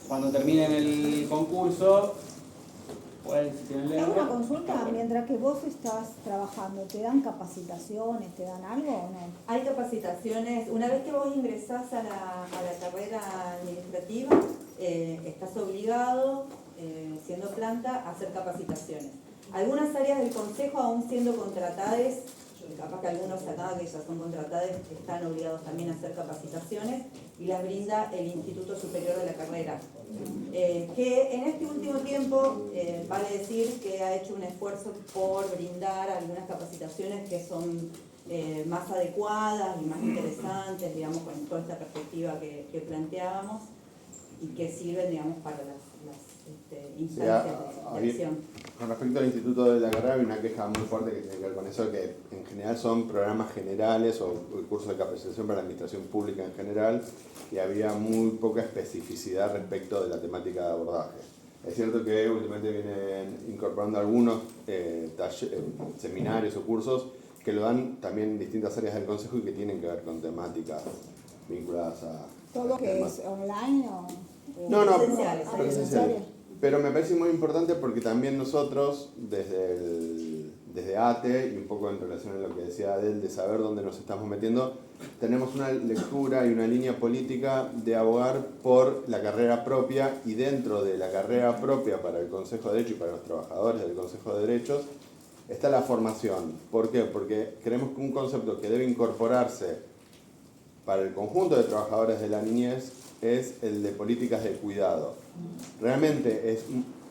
cuando terminen el concurso, si tienen Tengo una consulta, mientras que vos estás trabajando, ¿te dan capacitaciones, te dan algo o no? Hay capacitaciones, una vez que vos ingresás a la carrera administrativa, estás obligado, siendo planta, a hacer capacitaciones. Algunas áreas del Consejo, aún siendo contratadas, capaz que algunos acá que ya son contratadas están obligados también a hacer capacitaciones y las brinda el Instituto Superior de la Carrera. Que en este último tiempo vale decir que ha hecho un esfuerzo por brindar algunas capacitaciones que son más adecuadas y más interesantes, digamos, con toda esta perspectiva que planteábamos y que sirven, digamos, para las instancias de acción. Con respecto al Instituto de la Carrera, hay una queja muy fuerte que tiene que ver con eso, que en general son programas generales o cursos de capacitación para la administración pública en general, y había muy poca especificidad respecto de la temática de abordaje. Es cierto que últimamente vienen incorporando algunos seminarios o cursos que lo dan también en distintas áreas del Consejo y que tienen que ver con temáticas vinculadas a... ¿Todo que es online o...? No, presenciales. presenciales. Pero me parece muy importante porque también nosotros, desde ATE, y un poco en relación a lo que decía Adel, de saber dónde nos estamos metiendo, tenemos una lectura y una línea política de abogar por la carrera propia, y dentro de la carrera propia para el Consejo de Derecho y para los trabajadores del Consejo de Derechos está la formación. ¿Por qué? Porque creemos que un concepto que debe incorporarse para el conjunto de trabajadores de la niñez es el de políticas de cuidado. Realmente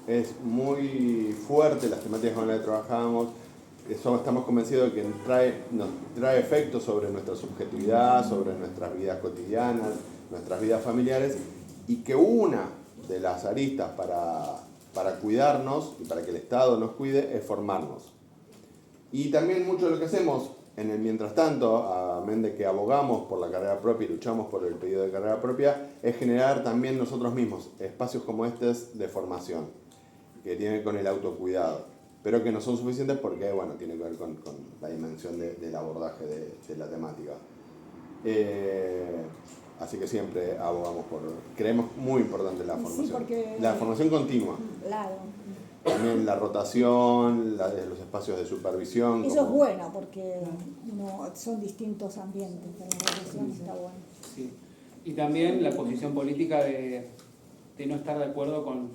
es muy fuerte las temáticas con las que trabajamos. Estamos convencidos de que nos trae efectos sobre nuestra subjetividad, sobre nuestras vidas cotidianas, nuestras vidas familiares, y que una de las aristas para cuidarnos y para que el Estado nos cuide es formarnos. Y también mucho de lo que hacemos en el mientras tanto, amén de que abogamos por la carrera propia y luchamos por el pedido de carrera propia, es generar también nosotros mismos espacios como estos de formación, que tienen con el autocuidado, pero que no son suficientes porque, bueno, tiene que ver con la dimensión del abordaje de la temática. Así que siempre abogamos creemos muy importante la formación. Sí, porque, la formación continua. Claro. También la rotación, los espacios de supervisión. Eso es bueno porque son distintos ambientes, pero la rotación está bueno. Sí. Y también la posición política de no estar de acuerdo con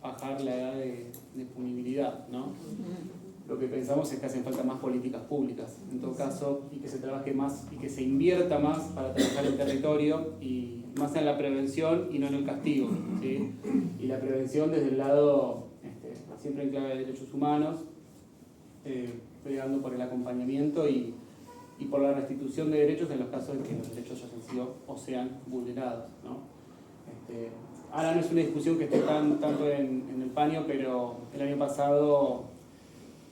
bajar la edad de punibilidad, ¿no? Lo que pensamos es que hacen falta más políticas públicas, en todo caso, y que se trabaje más y que se invierta más para trabajar el territorio y más en la prevención y no en el castigo, ¿sí? Y la prevención desde el lado, siempre en clave de derechos humanos, peleando por el acompañamiento y por la restitución de derechos en los casos en que los derechos hayan sido o sean vulnerados, ¿no? Ahora no es una discusión que esté tanto en el paño, pero el año pasado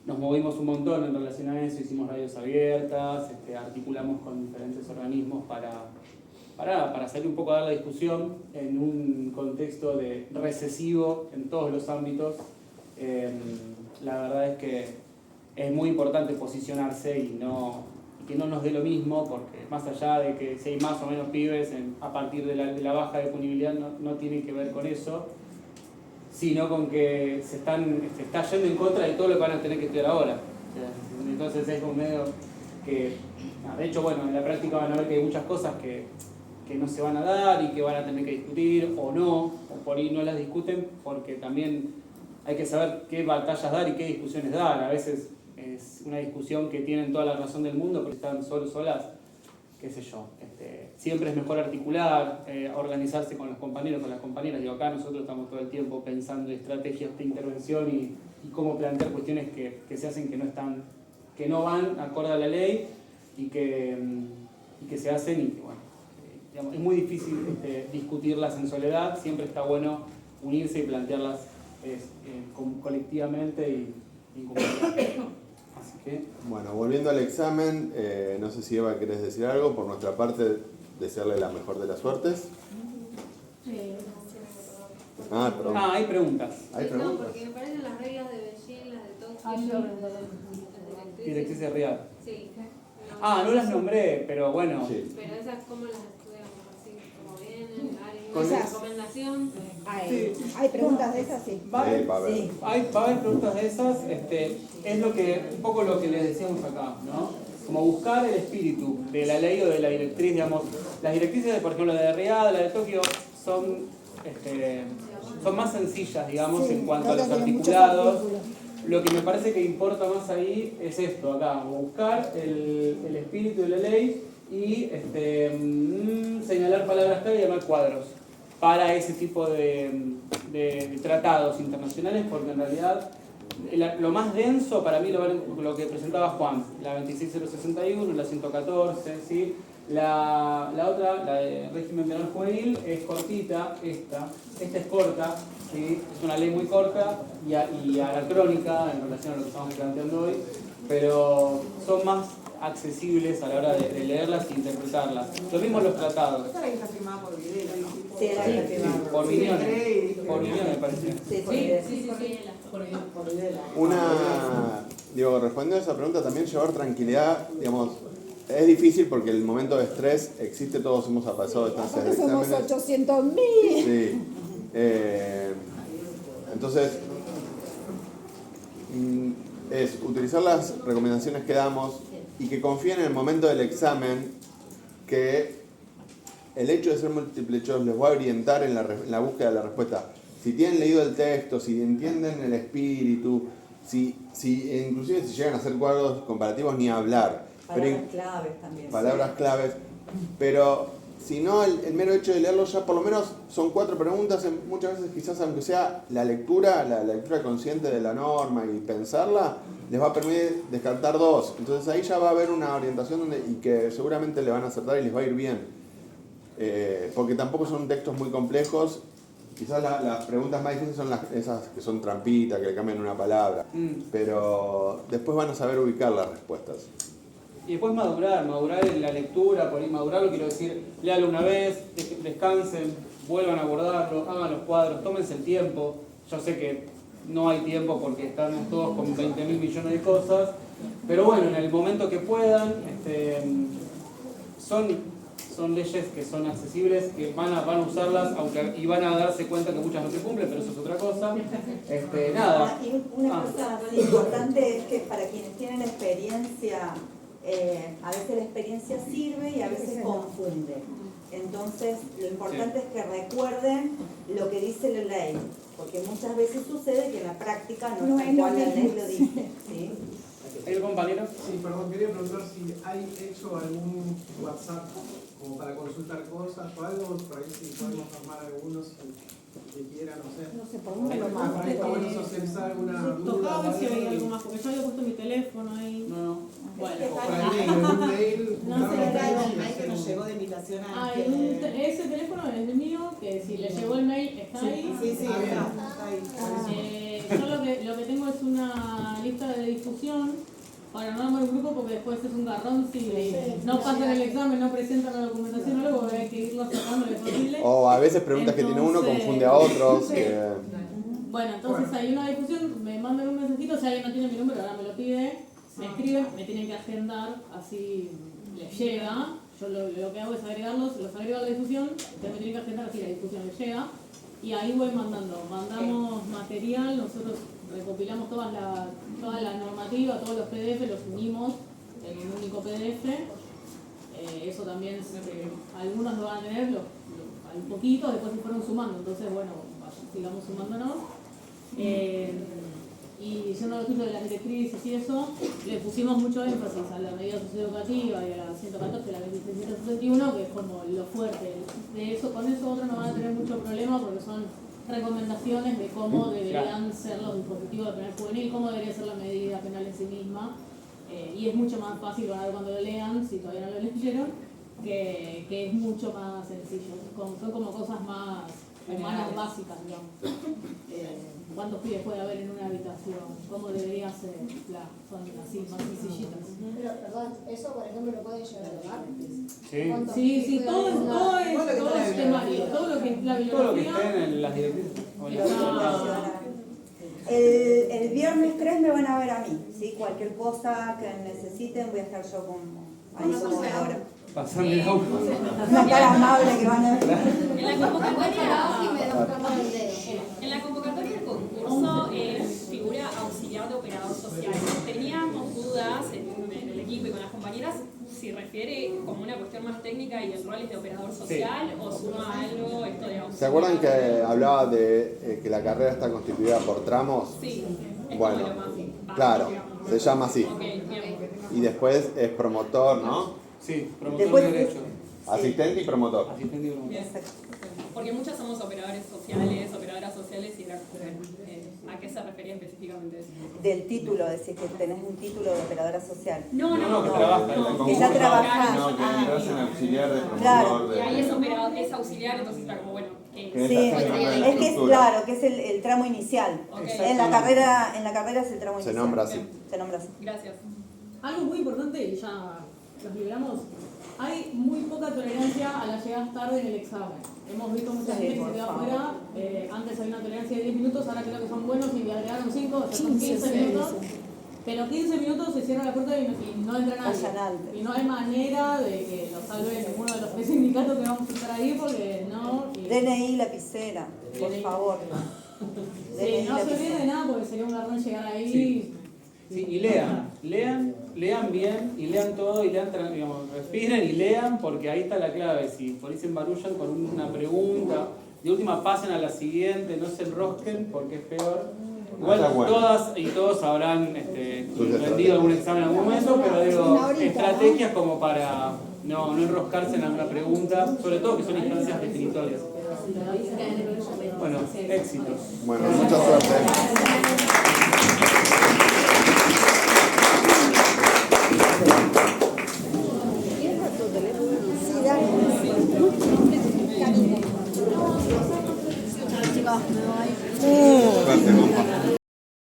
nos movimos un montón en relación a eso, hicimos radios abiertas, articulamos con diferentes organismos para salir un poco a dar la discusión en un contexto de recesivo en todos los ámbitos. La verdad es que es muy importante posicionarse y que no nos dé lo mismo, porque más allá de que si hay más o menos pibes a partir de la baja de punibilidad no tiene que ver con eso, sino con que se está yendo en contra de todo lo que van a tener que estudiar ahora. Entonces es un medio que, de hecho, bueno, en la práctica van a ver que hay muchas cosas que no se van a dar y que van a tener que discutir o no, o por ahí no las discuten porque también hay que saber qué batallas dar y qué discusiones dar. A veces es una discusión que tienen toda la razón del mundo, pero están solas, qué sé yo. Siempre es mejor articular, organizarse con los compañeros, con las compañeras. Digo, acá nosotros estamos todo el tiempo pensando en estrategias de intervención y cómo plantear cuestiones que se hacen que no van acorde a la ley y que se hacen y que, bueno, digamos, es muy difícil discutirlas en soledad. Siempre está bueno unirse y plantearlas colectivamente y en comunidad. Así que... Bueno, volviendo al examen, no sé si Eva querés decir algo. Por nuestra parte, desearle la mejor de las suertes. Perdón. hay preguntas. ¿Hay preguntas? No, porque me parecen las reglas de Beijing, las de Tokio, Directrices de Riad. Sí. No las nombré, pero bueno. Sí. Pero esas, ¿cómo las estudiamos? Así como vienen, Con ¿alguna esas. recomendación? ¿Hay preguntas de esas? Sí. Va a haber preguntas de esas. Es un poco lo que les decíamos acá, ¿no? Como buscar el espíritu de la ley o de la directriz, digamos. Las directrices, por ejemplo, la de Riad, la de Tokio, son más sencillas, digamos, en cuanto a los articulados. Lo que me parece que importa más ahí es esto acá, buscar el espíritu de la ley y señalar palabras clave y llamar cuadros para ese tipo de tratados internacionales, porque en realidad lo más denso para mí lo que presentaba Juan, la 26061, la 114, ¿sí? La otra, la de régimen penal juvenil, es cortita, esta es corta, ¿sí? Es una ley muy corta y anacrónica en relación a lo que estamos planteando hoy, pero son más accesibles a la hora de leerlas e interpretarlas. Lo mismo los tratados. Esta ley está firmada por Videla, ¿no? Sí, era la que va. Por Viñones. Por Viñones, me parece. Sí. Por Videla. Respondiendo a esa pregunta, también llevar tranquilidad, digamos, es difícil porque el momento de estrés existe, todos hemos pasado estancias de Aparte somos exámenes. 800.000. Sí, Entonces, es utilizar las recomendaciones que damos y que confíen en el momento del examen que el hecho de ser múltiple choice les va a orientar en la búsqueda de la respuesta. Si tienen leído el texto, si entienden el espíritu, si inclusive si llegan a hacer cuadros comparativos, ni hablar. Palabras claves también. Palabras claves. Pero si no, el mero hecho de leerlo ya por lo menos son 4 preguntas. Muchas veces quizás aunque sea la lectura consciente de la norma y pensarla, les va a permitir descartar 2. Entonces ahí ya va a haber una orientación y que seguramente le van a acertar y les va a ir bien. Porque tampoco son textos muy complejos. Quizás las preguntas más difíciles son esas que son trampitas, que le cambian una palabra. Pero después van a saber ubicar las respuestas. Y después madurar en la lectura, por ahí madurarlo, quiero decir, léalo una vez, descansen, vuelvan a abordarlo, hagan los cuadros, tómense el tiempo. Yo sé que no hay tiempo porque estamos todos con 20.000 millones de cosas, pero bueno, en el momento que puedan, son leyes que son accesibles, que van a usarlas, y van a darse cuenta que muchas no se cumplen, pero eso es otra cosa. Nada. Y una cosa importante es que para quienes tienen experiencia, a veces la experiencia sirve y a veces confunde. Entonces, lo importante es que recuerden lo que dice la ley, porque muchas veces sucede que en la práctica no es tal cual la ley lo dice. ¿Sí? ¿El compañero? Sí, perdón, quería preguntar si hay hecho algún WhatsApp como para consultar cosas o algo, por ahí si podemos armar algunos que quieran, no sé. No sé, por dónde lo mando. Para está bueno socializar alguna duda. Tocaba ver si había algo más, porque yo había puesto mi teléfono ahí. No. Bueno, o por el mail, no sé, el mail que nos llegó de invitación a ese teléfono es el mío, que si le llegó el mail está ahí. Sí, está ahí. Yo lo que tengo es una lista de difusión para no armar un grupo, porque después es un garrón si no pasan el examen, no presentan la documentación o algo, hay que irlo sacando lo posible. O a veces preguntas que tiene uno confunde a otros. Bueno, entonces hay una difusión, me mandan un mensajito, si alguien no tiene mi número, ahora me lo pide, me escriben, me tienen que agendar, así les llega. Yo lo que hago es agregarlos, los agrego a la difusión, ustedes me tienen que agendar, así la difusión les llega. Y ahí voy mandamos material, nosotros recopilamos toda la normativa, todos los PDF, los unimos en un único PDF. Eso también, algunos lo van a tener, un poquito, después se fueron sumando, entonces bueno, sigamos sumándonos. Y yendo a lo tuyo de las directrices y eso, le pusimos mucho énfasis a la medida socioeducativa y a la 114, la 2761, que es como lo fuerte. Con eso otros no van a tener mucho problema porque son recomendaciones de cómo deberían ser los dispositivos de penal juvenil, cómo debería ser la medida penal en sí misma. Y es mucho más fácil cuando lo lean, si todavía no lo leyeron, que es mucho más sencillo. Son como cosas más humanas básicas, digamos. ¿Cuántos pibes puede haber en una habitación? ¿Cómo debería ser? Son así, más sencillitas. Pero, perdón, ¿eso por ejemplo lo pueden llevar a tocar? Sí, todo es temario, todo lo que es la bibliografía. Todo lo que esté en las directrices. El viernes 3 me van a ver a mí, ¿sí? Cualquier cosa que necesiten voy a estar yo ahí como ahora. Pasando el auto. Una cara amable que van a ver. En la convocatoria del concurso figura auxiliar de operador social. Teníamos dudas en el equipo y con las compañeras si refiere como una cuestión más técnica y el rol es de operador social o suma algo esto de auxiliar. ¿Se acuerdan que hablaba de que la carrera está constituida por tramos? Sí. Bueno, claro, se llama así. Okay, y después es promotor, ¿no? Sí, promotor de derecho. Asistente y promotor. Asistente y promotor. Porque muchas somos operadores sociales, operadoras sociales, y ¿a qué se refería específicamente eso? Del título, decir que tenés un título de operadora social. No, que ya trabajás. No, que entras en auxiliar de promotor. Claro. Y ahí es operador, es auxiliar, entonces está como bueno. Sí, es que es claro, que es el tramo inicial. Okay. En la carrera es el tramo inicial. Se nombra así. Se nombra así. Gracias. Algo muy importante, y ya los libramos, hay muy poca tolerancia a las llegadas tarde en el examen. Hemos visto mucha gente que se queda afuera, antes había una tolerancia de 10 minutos, ahora creo que son buenos y agregaron 5, ya son 15 minutos. Pero 15 minutos se cierra la puerta y no entra nadie. Y no hay manera de que lo salve ninguno de los 3 sindicatos que vamos a estar ahí porque no. DNI, lapicera. por favor. Sí, no se olviden de nada porque sería un garrón llegar ahí. Sí. Sí, y lean bien y lean todo y lean, digamos, respiren y lean porque ahí está la clave. Si por ahí se embarullan con una pregunta, de última pasen a la siguiente, no se enrosquen porque es peor. Igual todas y todos habrán rendido algún examen en algún momento, pero digo, estrategias como para no enroscarse en alguna pregunta, sobre todo que son instancias definitorias. Bueno, éxitos. Bueno, mucha suerte. Chicos, me voy. Suerte, compa.